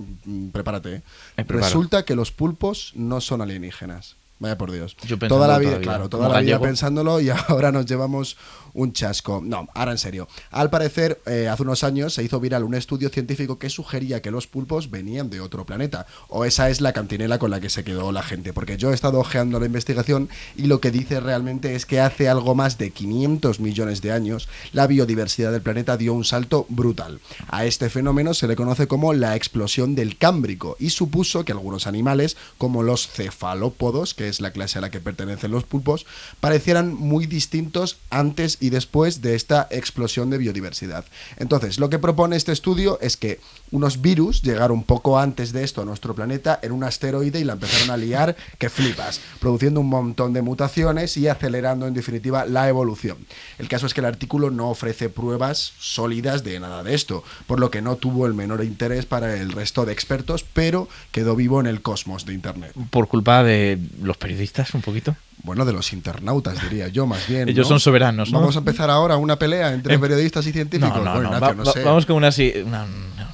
[SPEAKER 11] prepárate. Resulta que los pulpos no son alienígenas. Vaya por Dios.
[SPEAKER 4] Yo
[SPEAKER 11] toda la vida pensándolo, y ahora nos llevamos un chasco. No, ahora en serio. Al parecer, hace unos años se hizo viral un estudio científico que sugería que los pulpos venían de otro planeta. O esa es la cantinela con la que se quedó la gente. Porque yo he estado ojeando la investigación y lo que dice realmente es que hace algo más de 500 millones de años la biodiversidad del planeta dio un salto brutal. A este fenómeno se le conoce como la explosión del Cámbrico y supuso que algunos animales, como los cefalópodos, que es la clase a la que pertenecen los pulpos, parecieran muy distintos antes y después de esta explosión de biodiversidad. Entonces, lo que propone este estudio es que unos virus llegaron poco antes de esto a nuestro planeta en un asteroide y la empezaron a liar que flipas, produciendo un montón de mutaciones y acelerando en definitiva la evolución. El caso es que el artículo no ofrece pruebas sólidas de nada de esto, por lo que no tuvo el menor interés para el resto de expertos, pero quedó vivo en el cosmos de Internet.
[SPEAKER 4] ¿Por culpa de los periodistas un poquito?
[SPEAKER 11] Bueno, de los internautas, diría yo, más bien.
[SPEAKER 4] Ellos son soberanos, ¿no?
[SPEAKER 11] Vamos a empezar ahora una pelea entre periodistas y científicos.
[SPEAKER 4] No sé. Vamos con una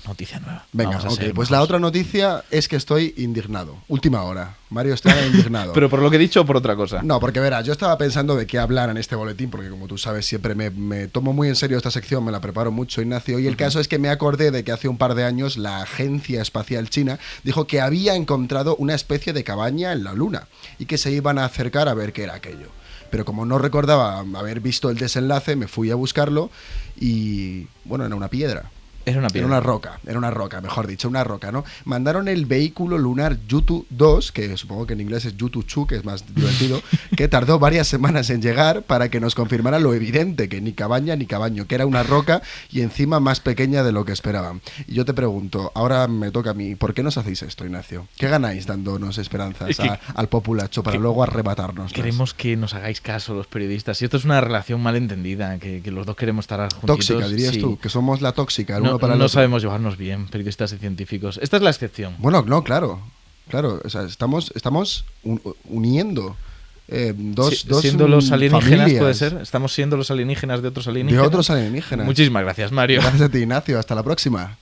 [SPEAKER 4] noticia nueva.
[SPEAKER 11] Venga,
[SPEAKER 4] Vamos a
[SPEAKER 11] ok,
[SPEAKER 4] ser
[SPEAKER 11] pues
[SPEAKER 4] majos.
[SPEAKER 11] la otra noticia es que estoy indignado. Última hora. Mario está indignado.
[SPEAKER 4] ¿Pero por lo que he dicho o por otra cosa?
[SPEAKER 11] No, porque verás, yo estaba pensando de qué hablar en este boletín, porque como tú sabes, siempre me tomo muy en serio esta sección, me la preparo mucho, Ignacio, y el caso es que me acordé de que hace un par de años la Agencia Espacial China dijo que había encontrado una especie de cabaña en la Luna y que se iban a acercar a ver qué era aquello. Pero como no recordaba haber visto el desenlace, me fui a buscarlo y, bueno, era una piedra.
[SPEAKER 4] Era una piedra.
[SPEAKER 11] Era una roca, mejor dicho, una roca, ¿no? Mandaron el vehículo lunar Yutu 2, que supongo que en inglés es Yutu-2, que es más divertido, que tardó varias semanas en llegar para que nos confirmara lo evidente, que ni cabaña ni cabaño, que era una roca y encima más pequeña de lo que esperaban. Y yo te pregunto, ahora me toca a mí, ¿por qué nos hacéis esto, Ignacio? ¿Qué ganáis dándonos esperanzas
[SPEAKER 4] Es que-
[SPEAKER 11] al populacho para luego arrebatarnos?
[SPEAKER 4] Queremos que nos hagáis caso los periodistas. Y esto es una relación malentendida, que los dos queremos estar juntitos.
[SPEAKER 11] Tóxica, dirías
[SPEAKER 4] Sí.
[SPEAKER 11] tú, que somos la tóxica, el
[SPEAKER 4] No,
[SPEAKER 11] uno para el
[SPEAKER 4] no
[SPEAKER 11] otro.
[SPEAKER 4] sabemos llevarnos bien, periodistas y científicos. Esta es la excepción.
[SPEAKER 11] Bueno, no, claro, o sea, estamos uniendo dos
[SPEAKER 4] siendo los alienígenas,
[SPEAKER 11] familias.
[SPEAKER 4] puede ser. Estamos siendo los alienígenas de otros alienígenas.
[SPEAKER 11] De otros alienígenas.
[SPEAKER 4] Muchísimas gracias, Mario.
[SPEAKER 11] Gracias a ti, Ignacio. Hasta la próxima.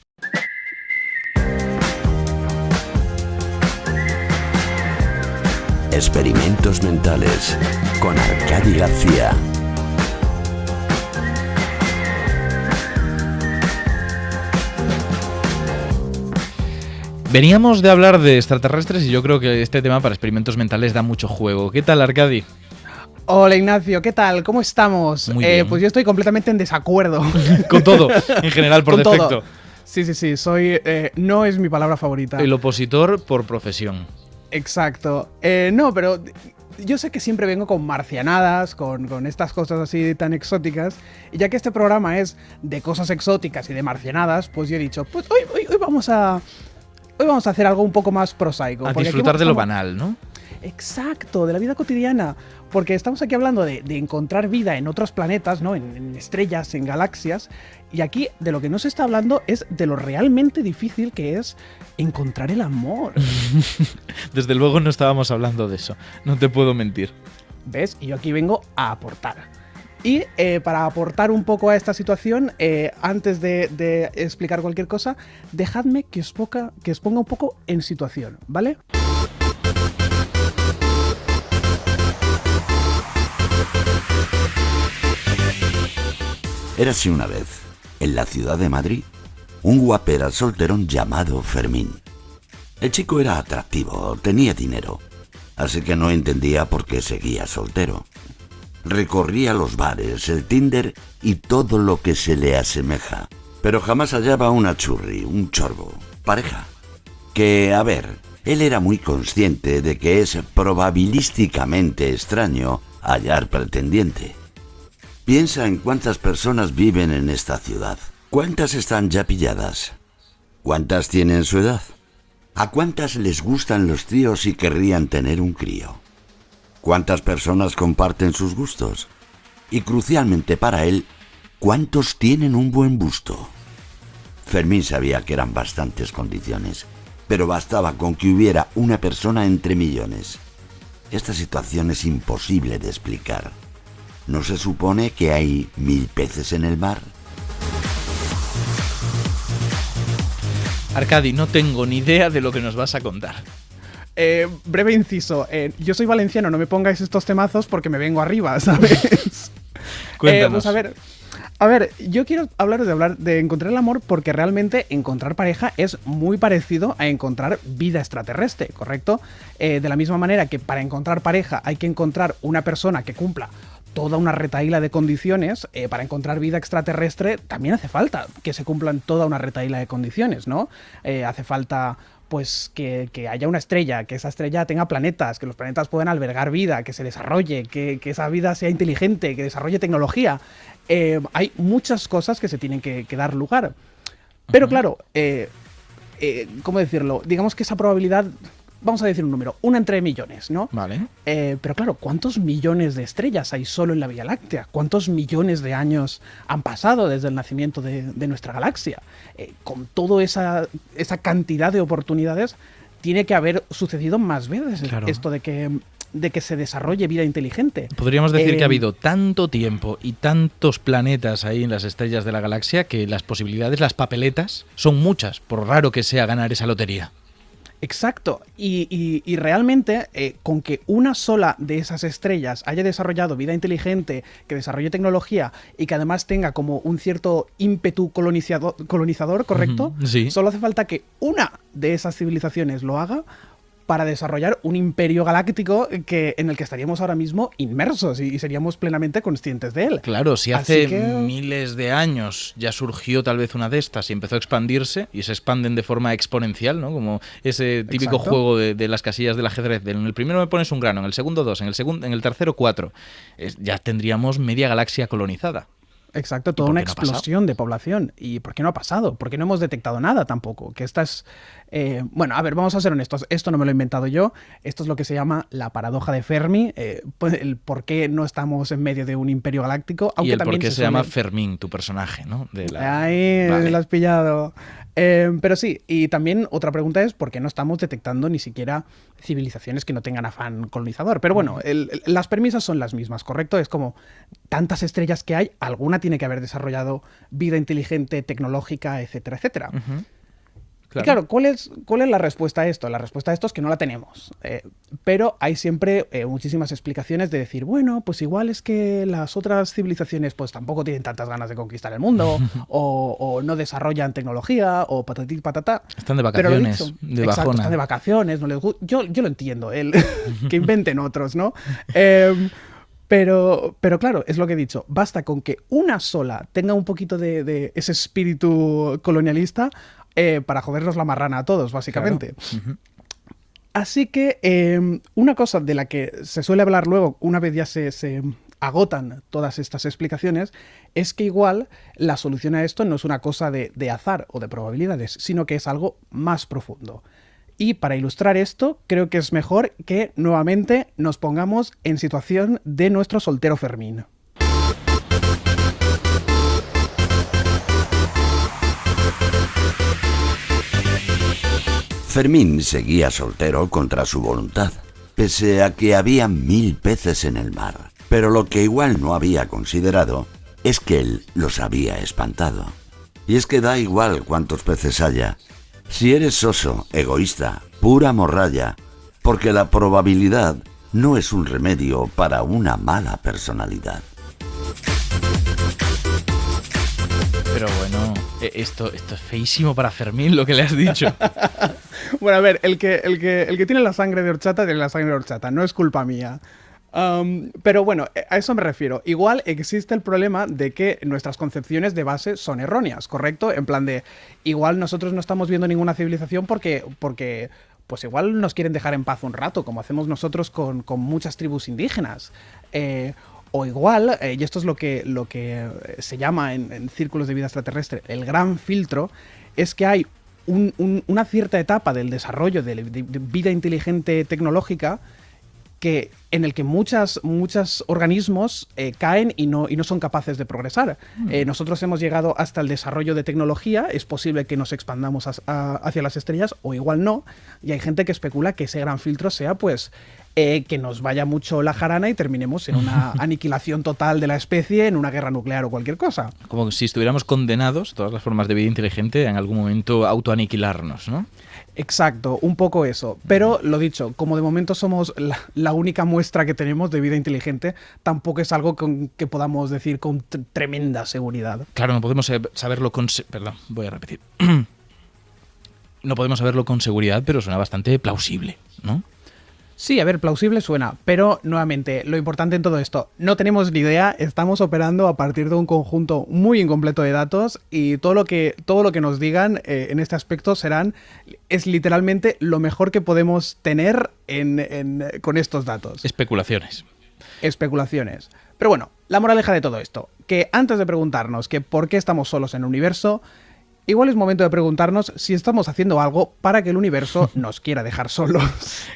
[SPEAKER 1] Experimentos mentales con Arcadi García.
[SPEAKER 4] Veníamos de hablar de extraterrestres y yo creo que este tema para experimentos mentales da mucho juego. ¿Qué tal, Arcadi?
[SPEAKER 12] Hola Ignacio, ¿qué tal? ¿Cómo estamos?
[SPEAKER 4] Muy bien.
[SPEAKER 12] Pues yo estoy completamente en desacuerdo.
[SPEAKER 4] Con todo, en general, por
[SPEAKER 12] Con
[SPEAKER 4] defecto.
[SPEAKER 12] todo. Sí, soy... no es mi palabra favorita.
[SPEAKER 4] El opositor por profesión.
[SPEAKER 12] Exacto. No, pero yo sé que siempre vengo con marcianadas, con estas cosas así tan exóticas, y ya que este programa es de cosas exóticas y de marcianadas, pues yo he dicho, pues hoy vamos a hacer algo un poco más prosaico.
[SPEAKER 4] A
[SPEAKER 12] porque aquí
[SPEAKER 4] disfrutar de lo
[SPEAKER 12] estamos-
[SPEAKER 4] banal, ¿no?
[SPEAKER 12] Exacto, de la vida cotidiana. Porque estamos aquí hablando de encontrar vida en otros planetas, ¿no? En estrellas, en galaxias. Y aquí de lo que no se está hablando es de lo realmente difícil que es encontrar el amor.
[SPEAKER 4] Desde luego no estábamos hablando de eso. No te puedo mentir.
[SPEAKER 12] ¿Ves? Y yo aquí vengo a aportar. Y para aportar un poco a esta situación, antes de explicar cualquier cosa, dejadme que os ponga un poco en situación, ¿vale?
[SPEAKER 1] Érase una vez, en la ciudad de Madrid, un guapera solterón llamado Fermín. El chico era atractivo, tenía dinero, así que no entendía por qué seguía soltero. Recorría los bares, el Tinder y todo lo que se le asemeja, pero jamás hallaba una churri, un chorbo, pareja. Que, a ver, él era muy consciente de que es probabilísticamente extraño hallar pretendiente. Piensa en cuántas personas viven en esta ciudad. ¿Cuántas están ya pilladas? ¿Cuántas tienen su edad? ¿A cuántas les gustan los tíos y querrían tener un crío? ¿Cuántas personas comparten sus gustos? Y crucialmente para él, ¿cuántos tienen un buen busto? Fermín sabía que eran bastantes condiciones, pero bastaba con que hubiera una persona entre millones. Esta situación es imposible de explicar. ¿No se supone que hay 1000 peces en el mar?
[SPEAKER 4] Arcadi, no tengo ni idea de lo que nos vas a contar.
[SPEAKER 12] Breve inciso. Yo soy valenciano, no me pongáis estos temazos porque me vengo arriba, ¿sabes?
[SPEAKER 4] Cuéntanos.
[SPEAKER 12] Pues a ver, yo quiero hablar de encontrar el amor porque realmente encontrar pareja es muy parecido a encontrar vida extraterrestre, ¿correcto? De la misma manera que para encontrar pareja hay que encontrar una persona que cumpla toda una retahíla de condiciones, para encontrar vida extraterrestre también hace falta que se cumplan toda una retahíla de condiciones, ¿no? Hace falta pues que haya una estrella, que esa estrella tenga planetas, que los planetas puedan albergar vida, que se desarrolle, que esa vida sea inteligente, que desarrolle tecnología. Hay muchas cosas que se tienen que dar lugar. Pero claro, ¿cómo decirlo? Digamos que esa probabilidad, vamos a decir un número, 1 entre millones, ¿no?
[SPEAKER 4] Vale.
[SPEAKER 12] Pero claro, ¿cuántos millones de estrellas hay solo en la Vía Láctea? ¿Cuántos millones de años han pasado desde el nacimiento de nuestra galaxia? Con toda esa cantidad de oportunidades, tiene que haber sucedido más veces esto de que se desarrolle vida inteligente.
[SPEAKER 4] Podríamos decir que ha habido tanto tiempo y tantos planetas ahí en las estrellas de la galaxia que las posibilidades, las papeletas, son muchas, por raro que sea ganar esa lotería.
[SPEAKER 12] Exacto, y realmente con que una sola de esas estrellas haya desarrollado vida inteligente, que desarrolle tecnología y que además tenga como un cierto ímpetu colonizador, ¿correcto?
[SPEAKER 4] Sí.
[SPEAKER 12] Solo hace falta que una de esas civilizaciones lo haga para desarrollar un imperio galáctico en el que estaríamos ahora mismo inmersos y seríamos plenamente conscientes de él.
[SPEAKER 4] Claro, si hace miles de años ya surgió tal vez una de estas y empezó a expandirse, y se expanden de forma exponencial, ¿no? Como ese típico juego de las casillas del ajedrez. En el primero me pones un grano, en el segundo 2, en el tercero 4. Ya tendríamos media galaxia colonizada.
[SPEAKER 12] Exacto, toda una explosión de población. ¿Y por qué no ha pasado? ¿Por qué no hemos detectado nada tampoco? Que esta es... bueno, a ver, vamos a ser honestos. Esto no me lo he inventado yo. Esto es lo que se llama la paradoja de Fermi. El por qué no estamos en medio de un imperio galáctico. Aunque
[SPEAKER 4] y el
[SPEAKER 12] también
[SPEAKER 4] por qué se llama Fermín, tu personaje, ¿no?
[SPEAKER 12] Ahí, lo has pillado. Pero sí, y también otra pregunta es por qué no estamos detectando ni siquiera civilizaciones que no tengan afán colonizador. Pero bueno, las premisas son las mismas, ¿correcto? Es como tantas estrellas que hay, alguna tiene que haber desarrollado vida inteligente, tecnológica, etcétera, etcétera. Claro. Y claro, ¿cuál es la respuesta a esto? La respuesta a esto es que no la tenemos. Pero hay siempre muchísimas explicaciones de decir, bueno, pues igual es que las otras civilizaciones pues tampoco tienen tantas ganas de conquistar el mundo, o no desarrollan tecnología, o patatí patatá.
[SPEAKER 4] Están de vacaciones, de bajona.
[SPEAKER 12] Exacto, están de vacaciones, no les gusta. Yo lo entiendo, que inventen otros, ¿no? Pero claro, es lo que he dicho, basta con que una sola tenga un poquito de ese espíritu colonialista para jodernos la marrana a todos, básicamente. Claro. Así que una cosa de la que se suele hablar luego, una vez ya se agotan todas estas explicaciones, es que igual la solución a esto no es una cosa de azar o de probabilidades, sino que es algo más profundo. Y para ilustrar esto, creo que es mejor que nuevamente nos pongamos en situación de nuestro soltero Fermín.
[SPEAKER 1] Fermín seguía soltero contra su voluntad, pese a que había 1000 peces en el mar. Pero lo que igual no había considerado es que él los había espantado. Y es que da igual cuántos peces haya, si eres soso, egoísta, pura morralla, porque la probabilidad no es un remedio para una mala personalidad.
[SPEAKER 4] Pero bueno, esto es feísimo para Fermín lo que le has dicho.
[SPEAKER 12] Bueno, a ver, el que tiene la sangre de horchata tiene la sangre de horchata, no es culpa mía. Pero bueno, a eso me refiero. Igual existe el problema de que nuestras concepciones de base son erróneas, ¿correcto? En plan de, igual nosotros no estamos viendo ninguna civilización porque pues igual nos quieren dejar en paz un rato, como hacemos nosotros con muchas tribus indígenas. O igual, y esto es lo que se llama en círculos de vida extraterrestre, el gran filtro, es que hay una cierta etapa del desarrollo de vida inteligente tecnológica en el que muchos organismos caen y no son capaces de progresar. Nosotros hemos llegado hasta el desarrollo de tecnología, es posible que nos expandamos hacia las estrellas o igual no, y hay gente que especula que ese gran filtro sea pues que nos vaya mucho la jarana y terminemos en una aniquilación total de la especie, en una guerra nuclear o cualquier cosa.
[SPEAKER 4] Como si estuviéramos condenados, todas las formas de vida inteligente, en algún momento autoaniquilarnos, ¿no?
[SPEAKER 12] Exacto, un poco eso. Pero, lo dicho, como de momento somos la única muestra que tenemos de vida inteligente, tampoco es algo que podamos decir con tremenda seguridad.
[SPEAKER 4] Claro, no podemos saberlo con... Perdón, voy a repetir. No podemos saberlo con seguridad, pero suena bastante plausible, ¿no?
[SPEAKER 12] Sí, a ver, plausible suena, pero nuevamente, lo importante en todo esto, no tenemos ni idea, estamos operando a partir de un conjunto muy incompleto de datos y todo lo que nos digan en este aspecto es literalmente lo mejor que podemos tener con estos datos.
[SPEAKER 4] Especulaciones.
[SPEAKER 12] Pero bueno, la moraleja de todo esto, que antes de preguntarnos que por qué estamos solos en el universo, igual es momento de preguntarnos si estamos haciendo algo para que el universo nos quiera dejar solos.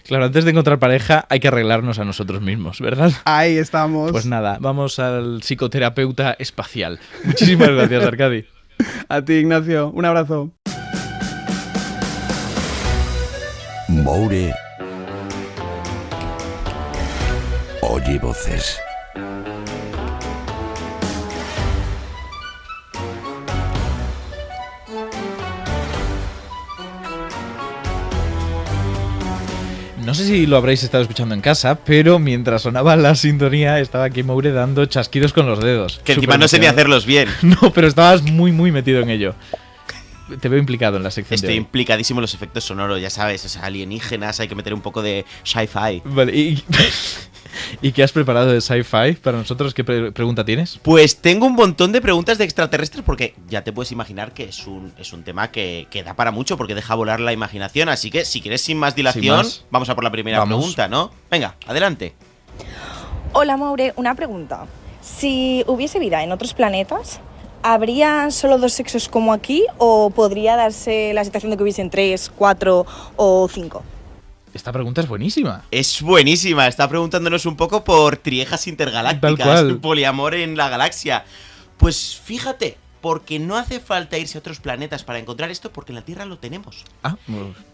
[SPEAKER 4] Claro, antes de encontrar pareja hay que arreglarnos a nosotros mismos, ¿verdad?
[SPEAKER 12] Ahí estamos.
[SPEAKER 4] Pues nada, vamos al psicoterapeuta espacial. Muchísimas gracias, Arcadi.
[SPEAKER 12] A ti, Ignacio. Un abrazo.
[SPEAKER 1] Moure oye voces.
[SPEAKER 4] No sé si lo habréis estado escuchando en casa, pero mientras sonaba la sintonía estaba aquí Moure dando chasquidos con los dedos.
[SPEAKER 13] Que encima no sé ni hacerlos bien.
[SPEAKER 4] No, pero estabas muy metido en ello. Te veo implicado en la sección.
[SPEAKER 13] Estoy implicadísimo en los efectos sonoros, ya sabes, o sea, alienígenas, hay que meter un poco de sci-fi.
[SPEAKER 4] Vale, ¿y qué has preparado de sci-fi para nosotros? ¿Qué pregunta tienes?
[SPEAKER 13] Pues tengo un montón de preguntas de extraterrestres porque ya te puedes imaginar que es un tema que da para mucho porque deja volar la imaginación. Así que si quieres sin más dilación, vamos a por la primera pregunta, ¿no? Venga, adelante.
[SPEAKER 14] Hola Moure, una pregunta. Si hubiese vida en otros planetas, ¿habría solo 2 sexos como aquí o podría darse la situación de que hubiesen 3, 4 o 5?
[SPEAKER 4] Esta pregunta es buenísima.
[SPEAKER 13] Es buenísima, está preguntándonos un poco por triejas intergalácticas, poliamor en la galaxia. Pues fíjate, porque no hace falta irse a otros planetas para encontrar esto, porque en la Tierra lo tenemos.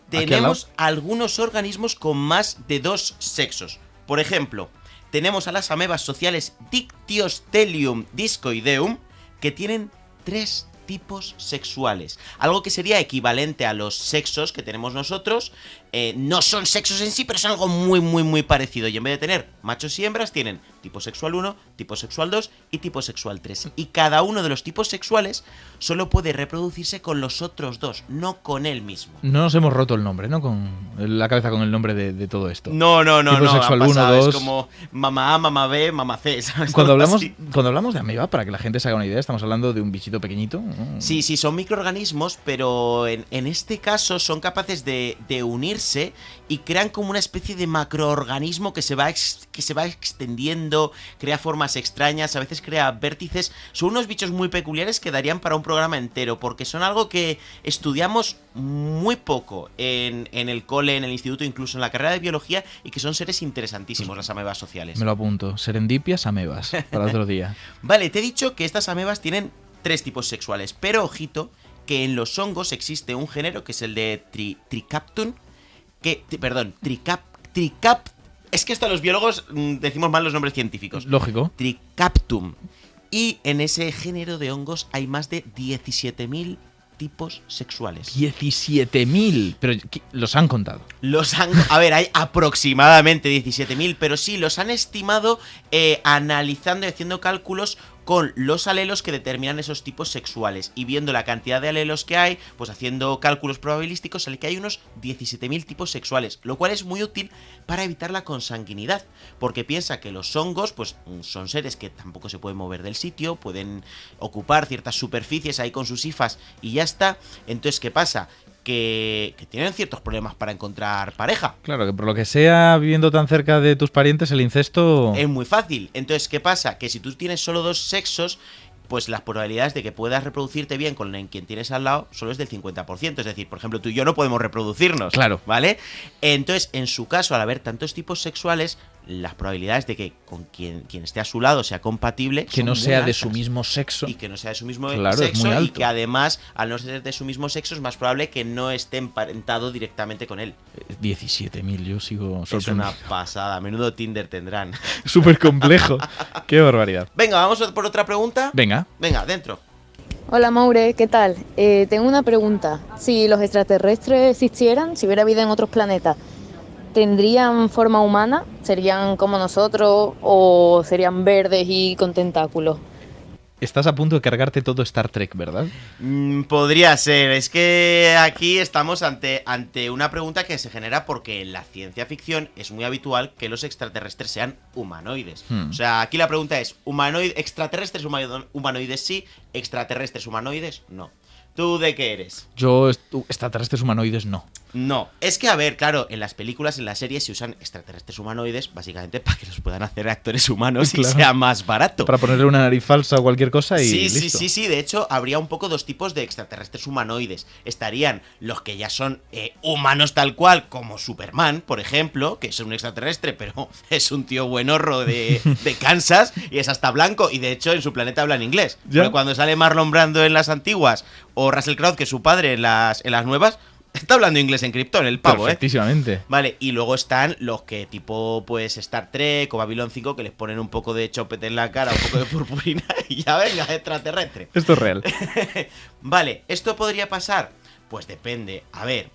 [SPEAKER 13] Tenemos algunos organismos con más de 2 sexos. Por ejemplo, tenemos a las amebas sociales Dictyostelium discoideum, que tienen 3 tipos sexuales, algo que sería equivalente a los sexos que tenemos nosotros. No son sexos en sí, pero es algo muy parecido, y en vez de tener machos y hembras tienen tipo sexual 1, tipo sexual 2 y tipo sexual 3, y cada uno de los tipos sexuales solo puede reproducirse con los otros 2, no con él mismo.
[SPEAKER 4] No nos hemos roto el nombre, ¿no? Con la cabeza con el nombre de todo esto.
[SPEAKER 13] No,
[SPEAKER 4] tipo sexual 1, 2.
[SPEAKER 13] Es como mamá A, mamá B, mamá C, ¿sabes?
[SPEAKER 4] Cuando hablamos de ameba, para que la gente se haga una idea, estamos hablando de un bichito pequeñito.
[SPEAKER 13] Sí, son microorganismos, pero en este caso son capaces de unirse y crean como una especie de macroorganismo que se va extendiendo, crea formas extrañas, a veces crea vértices. Son unos bichos muy peculiares que darían para un programa entero, porque son algo que estudiamos muy poco en el cole, en el instituto, incluso en la carrera de biología, y que son seres interesantísimos, las amebas sociales.
[SPEAKER 4] Me lo apunto, serendipias amebas, para otro día.
[SPEAKER 13] Vale, te he dicho que estas amebas tienen 3 tipos sexuales, pero ojito que en los hongos existe un género que es el de Tricaptum, es que hasta los biólogos decimos mal los nombres científicos.
[SPEAKER 4] Lógico.
[SPEAKER 13] Tricaptum. Y en ese género de hongos hay más de 17.000 tipos sexuales.
[SPEAKER 4] 17.000. Pero los han contado.
[SPEAKER 13] A ver, hay aproximadamente 17.000, pero sí, los han estimado analizando y haciendo cálculos con los alelos que determinan esos tipos sexuales, y viendo la cantidad de alelos que hay, pues haciendo cálculos probabilísticos sale que hay unos 17.000 tipos sexuales, lo cual es muy útil para evitar la consanguinidad, porque piensa que los hongos pues son seres que tampoco se pueden mover del sitio, pueden ocupar ciertas superficies ahí con sus hifas y ya está. Entonces, ¿qué pasa? Que tienen ciertos problemas para encontrar pareja.
[SPEAKER 4] Claro, que por lo que sea, viviendo tan cerca de tus parientes, el incesto
[SPEAKER 13] es muy fácil. Entonces, ¿qué pasa? Que si tú tienes solo 2 sexos, pues las probabilidades de que puedas reproducirte bien con quien tienes al lado solo es del 50%. Es decir, por ejemplo, tú y yo no podemos reproducirnos.
[SPEAKER 4] Claro.
[SPEAKER 13] ¿Vale? Entonces, en su caso, al haber tantos tipos sexuales, las probabilidades de que con quien esté a su lado sea compatible
[SPEAKER 4] que no sea de su mismo sexo.
[SPEAKER 13] Y que no sea de su mismo
[SPEAKER 4] claro,
[SPEAKER 13] sexo,
[SPEAKER 4] es muy alto.
[SPEAKER 13] Y que además, al no ser de su mismo sexo, es más probable que no esté emparentado directamente con él.
[SPEAKER 4] 17.000, yo sigo sorprendido.
[SPEAKER 13] Es una pasada, menudo Tinder tendrán.
[SPEAKER 4] Súper complejo. Qué barbaridad.
[SPEAKER 13] Venga, vamos por otra pregunta.
[SPEAKER 4] Venga,
[SPEAKER 13] dentro.
[SPEAKER 15] Hola Moure, ¿qué tal? Tengo una pregunta. Si los extraterrestres existieran, si hubiera vida en otros planetas, ¿tendrían forma humana? ¿Serían como nosotros o serían verdes y con tentáculos?
[SPEAKER 4] Estás a punto de cargarte todo Star Trek, ¿verdad?
[SPEAKER 13] Podría ser. Es que aquí estamos ante una pregunta que se genera porque en la ciencia ficción es muy habitual que los extraterrestres sean humanoides. O sea, aquí la pregunta es, ¿extraterrestres humanoides sí? ¿Extraterrestres humanoides no? ¿Tú de qué eres?
[SPEAKER 4] Yo, extraterrestres humanoides no.
[SPEAKER 13] No, es que a ver, claro, en las películas, en las series se usan extraterrestres humanoides básicamente para que los puedan hacer actores humanos y sea más barato.
[SPEAKER 4] Para ponerle una nariz falsa o cualquier cosa y listo.
[SPEAKER 13] Sí, de hecho habría un poco 2 tipos de extraterrestres humanoides. Estarían los que ya son humanos tal cual, como Superman, por ejemplo, que es un extraterrestre, pero es un tío buenorro de Kansas y es hasta blanco, y de hecho en su planeta hablan inglés. Pero cuando sale Marlon Brando en las antiguas o Russell Crowe, que es su padre, en las nuevas, Está hablando inglés en Krypton, el pavo,
[SPEAKER 4] Perfectísimamente.
[SPEAKER 13] Vale, y luego están los que tipo, pues, Star Trek o Babylon 5, que les ponen un poco de chopete en la cara, un poco de purpurina y ya venga, extraterrestre.
[SPEAKER 4] Esto es real.
[SPEAKER 13] Vale, ¿esto podría pasar? Pues depende. A ver,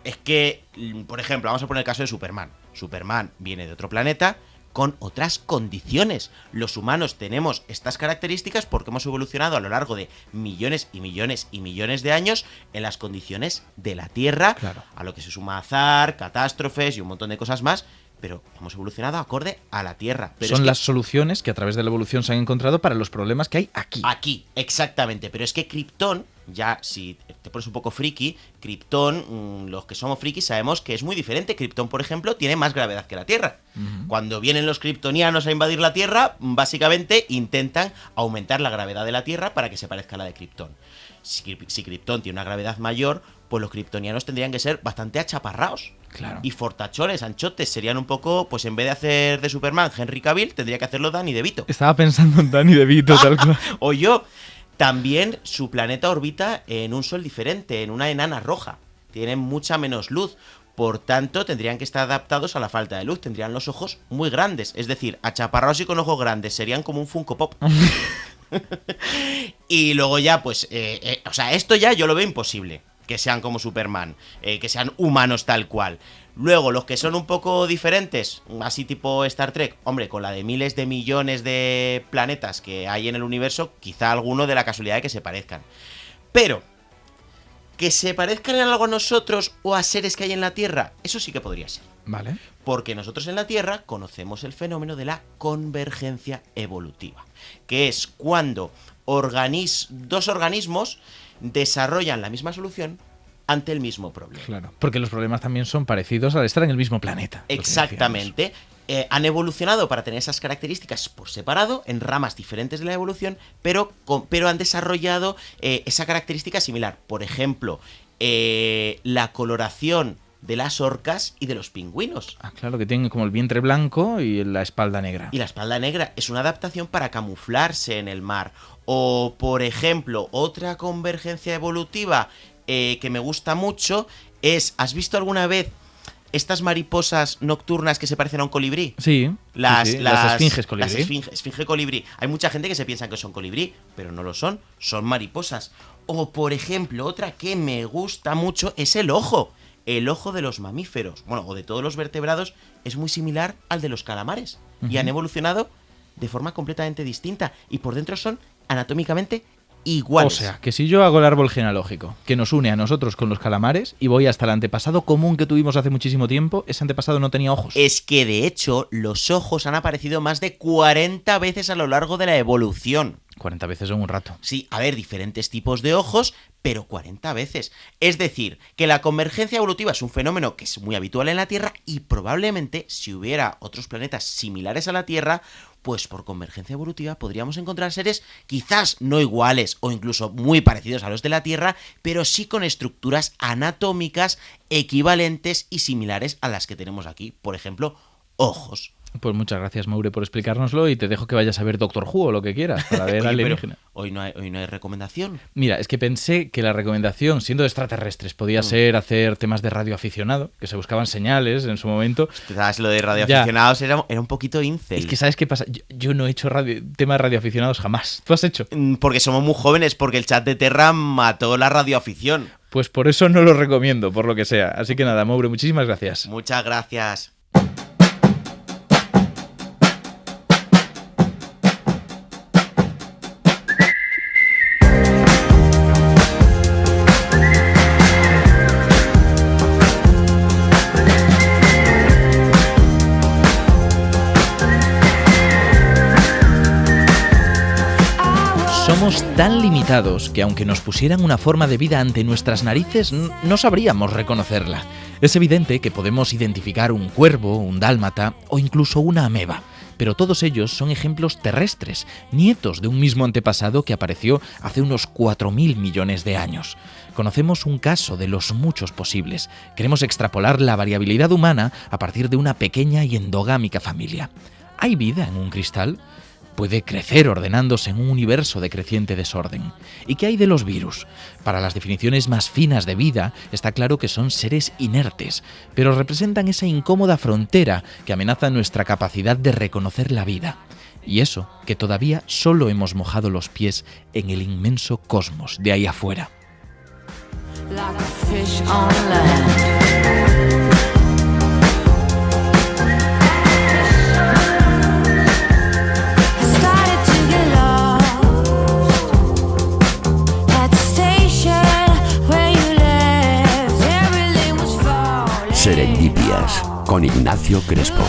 [SPEAKER 13] es que, por ejemplo, vamos a poner el caso de Superman. Superman viene de otro planeta con otras condiciones. Los humanos tenemos estas características porque hemos evolucionado a lo largo de millones y millones y millones de años en las condiciones de la Tierra,
[SPEAKER 4] claro,
[SPEAKER 13] a lo que se suma azar, catástrofes y un montón de cosas más, pero hemos evolucionado acorde a la Tierra. Pero
[SPEAKER 4] son las soluciones que a través de la evolución se han encontrado para los problemas que hay aquí.
[SPEAKER 13] Aquí, exactamente. Pero es que Krypton, ya si te pones un poco friki, Krypton, los que somos frikis sabemos que es muy diferente. Krypton, por ejemplo, tiene más gravedad que la Tierra. Cuando vienen los kryptonianos a invadir la Tierra, básicamente intentan aumentar la gravedad de la Tierra para que se parezca a la de Krypton. Si Krypton tiene una gravedad mayor, pues los kryptonianos tendrían que ser bastante achaparraos.
[SPEAKER 4] Claro.
[SPEAKER 13] Y fortachones, anchotes, serían un poco, pues en vez de hacer de Superman Henry Cavill, tendría que hacerlo Danny DeVito.
[SPEAKER 4] Estaba pensando en Danny DeVito, tal cual.
[SPEAKER 13] O yo. También su planeta orbita en un sol diferente, en una enana roja. Tienen mucha menos luz. Por tanto, tendrían que estar adaptados a la falta de luz. Tendrían los ojos muy grandes. Es decir, achaparrados y con ojos grandes. Serían como un Funko Pop. Y luego ya, pues, o sea, esto ya yo lo veo imposible. Que sean como Superman, que sean humanos tal cual. Luego, los que son un poco diferentes, así tipo Star Trek, hombre, con la de miles de millones de planetas que hay en el universo, quizá alguno de la casualidad de que se parezcan. Pero, que se parezcan en algo a nosotros o a seres que hay en la Tierra, eso sí que podría ser.
[SPEAKER 4] Vale.
[SPEAKER 13] Porque nosotros en la Tierra conocemos el fenómeno de la convergencia evolutiva, que es cuando dos organismos desarrollan la misma solución ante el mismo problema.
[SPEAKER 4] Claro, porque los problemas también son parecidos al estar en el mismo planeta.
[SPEAKER 13] Exactamente. Han evolucionado para tener esas características por separado, en ramas diferentes de la evolución, pero han desarrollado esa característica similar. Por ejemplo, la coloración de las orcas y de los pingüinos.
[SPEAKER 4] Ah, claro, que tienen como el vientre blanco y la espalda negra.
[SPEAKER 13] Y la espalda negra es una adaptación para camuflarse en el mar. O, por ejemplo, otra convergencia evolutiva que me gusta mucho es, ¿has visto alguna vez estas mariposas nocturnas que se parecen a un colibrí?
[SPEAKER 4] Sí,
[SPEAKER 13] las
[SPEAKER 4] esfinges colibrí.
[SPEAKER 13] Las esfinge colibrí. Hay mucha gente que se piensa que son colibrí, pero no lo son mariposas. O, por ejemplo, otra que me gusta mucho es el ojo. El ojo de los mamíferos, bueno, o de todos los vertebrados, es muy similar al de los calamares. Y han evolucionado de forma completamente distinta. Y por dentro son anatómicamente iguales.
[SPEAKER 4] O sea, que si yo hago el árbol genealógico que nos une a nosotros con los calamares y voy hasta el antepasado común que tuvimos hace muchísimo tiempo, ese antepasado no tenía ojos.
[SPEAKER 13] Es que, de hecho, los ojos han aparecido más de 40 veces a lo largo de la evolución.
[SPEAKER 4] 40 veces en un rato.
[SPEAKER 13] Sí, a ver, diferentes tipos de ojos, pero 40 veces. Es decir, que la convergencia evolutiva es un fenómeno que es muy habitual en la Tierra y probablemente si hubiera otros planetas similares a la Tierra, pues por convergencia evolutiva podríamos encontrar seres quizás no iguales o incluso muy parecidos a los de la Tierra, pero sí con estructuras anatómicas equivalentes y similares a las que tenemos aquí. Por ejemplo, ojos.
[SPEAKER 4] Pues muchas gracias, Maure, por explicárnoslo y te dejo que vayas a ver Doctor Who o lo que quieras para ver alienígena.
[SPEAKER 13] Hoy no hay recomendación.
[SPEAKER 4] Mira, es que pensé que la recomendación, siendo de extraterrestres, podía ser hacer temas de radioaficionado, que se buscaban señales en su momento.
[SPEAKER 13] ¿Sabes? Lo de radioaficionados era un poquito incel.
[SPEAKER 4] Es que ¿sabes qué pasa? Yo no he hecho tema de radioaficionados jamás. ¿Tú has hecho?
[SPEAKER 13] Porque somos muy jóvenes, porque el chat de Terra mató la radioafición.
[SPEAKER 4] Pues por eso no lo recomiendo, por lo que sea. Así que nada, Maure, muchísimas gracias.
[SPEAKER 13] Muchas gracias.
[SPEAKER 4] Somos tan limitados que aunque nos pusieran una forma de vida ante nuestras narices, no sabríamos reconocerla. Es evidente que podemos identificar un cuervo, un dálmata o incluso una ameba, pero todos ellos son ejemplos terrestres, nietos de un mismo antepasado que apareció hace unos 4.000 millones de años. Conocemos un caso de los muchos posibles. Queremos extrapolar la variabilidad humana a partir de una pequeña y endogámica familia. ¿Hay vida en un cristal? puede crecer ordenándose en un universo de creciente desorden. ¿Y qué hay de los virus? Para las definiciones más finas de vida, está claro que son seres inertes, pero representan esa incómoda frontera que amenaza nuestra capacidad de reconocer la vida. Y eso, que todavía solo hemos mojado los pies en el inmenso cosmos de ahí afuera.
[SPEAKER 1] Serendipias con Ignacio Crespo.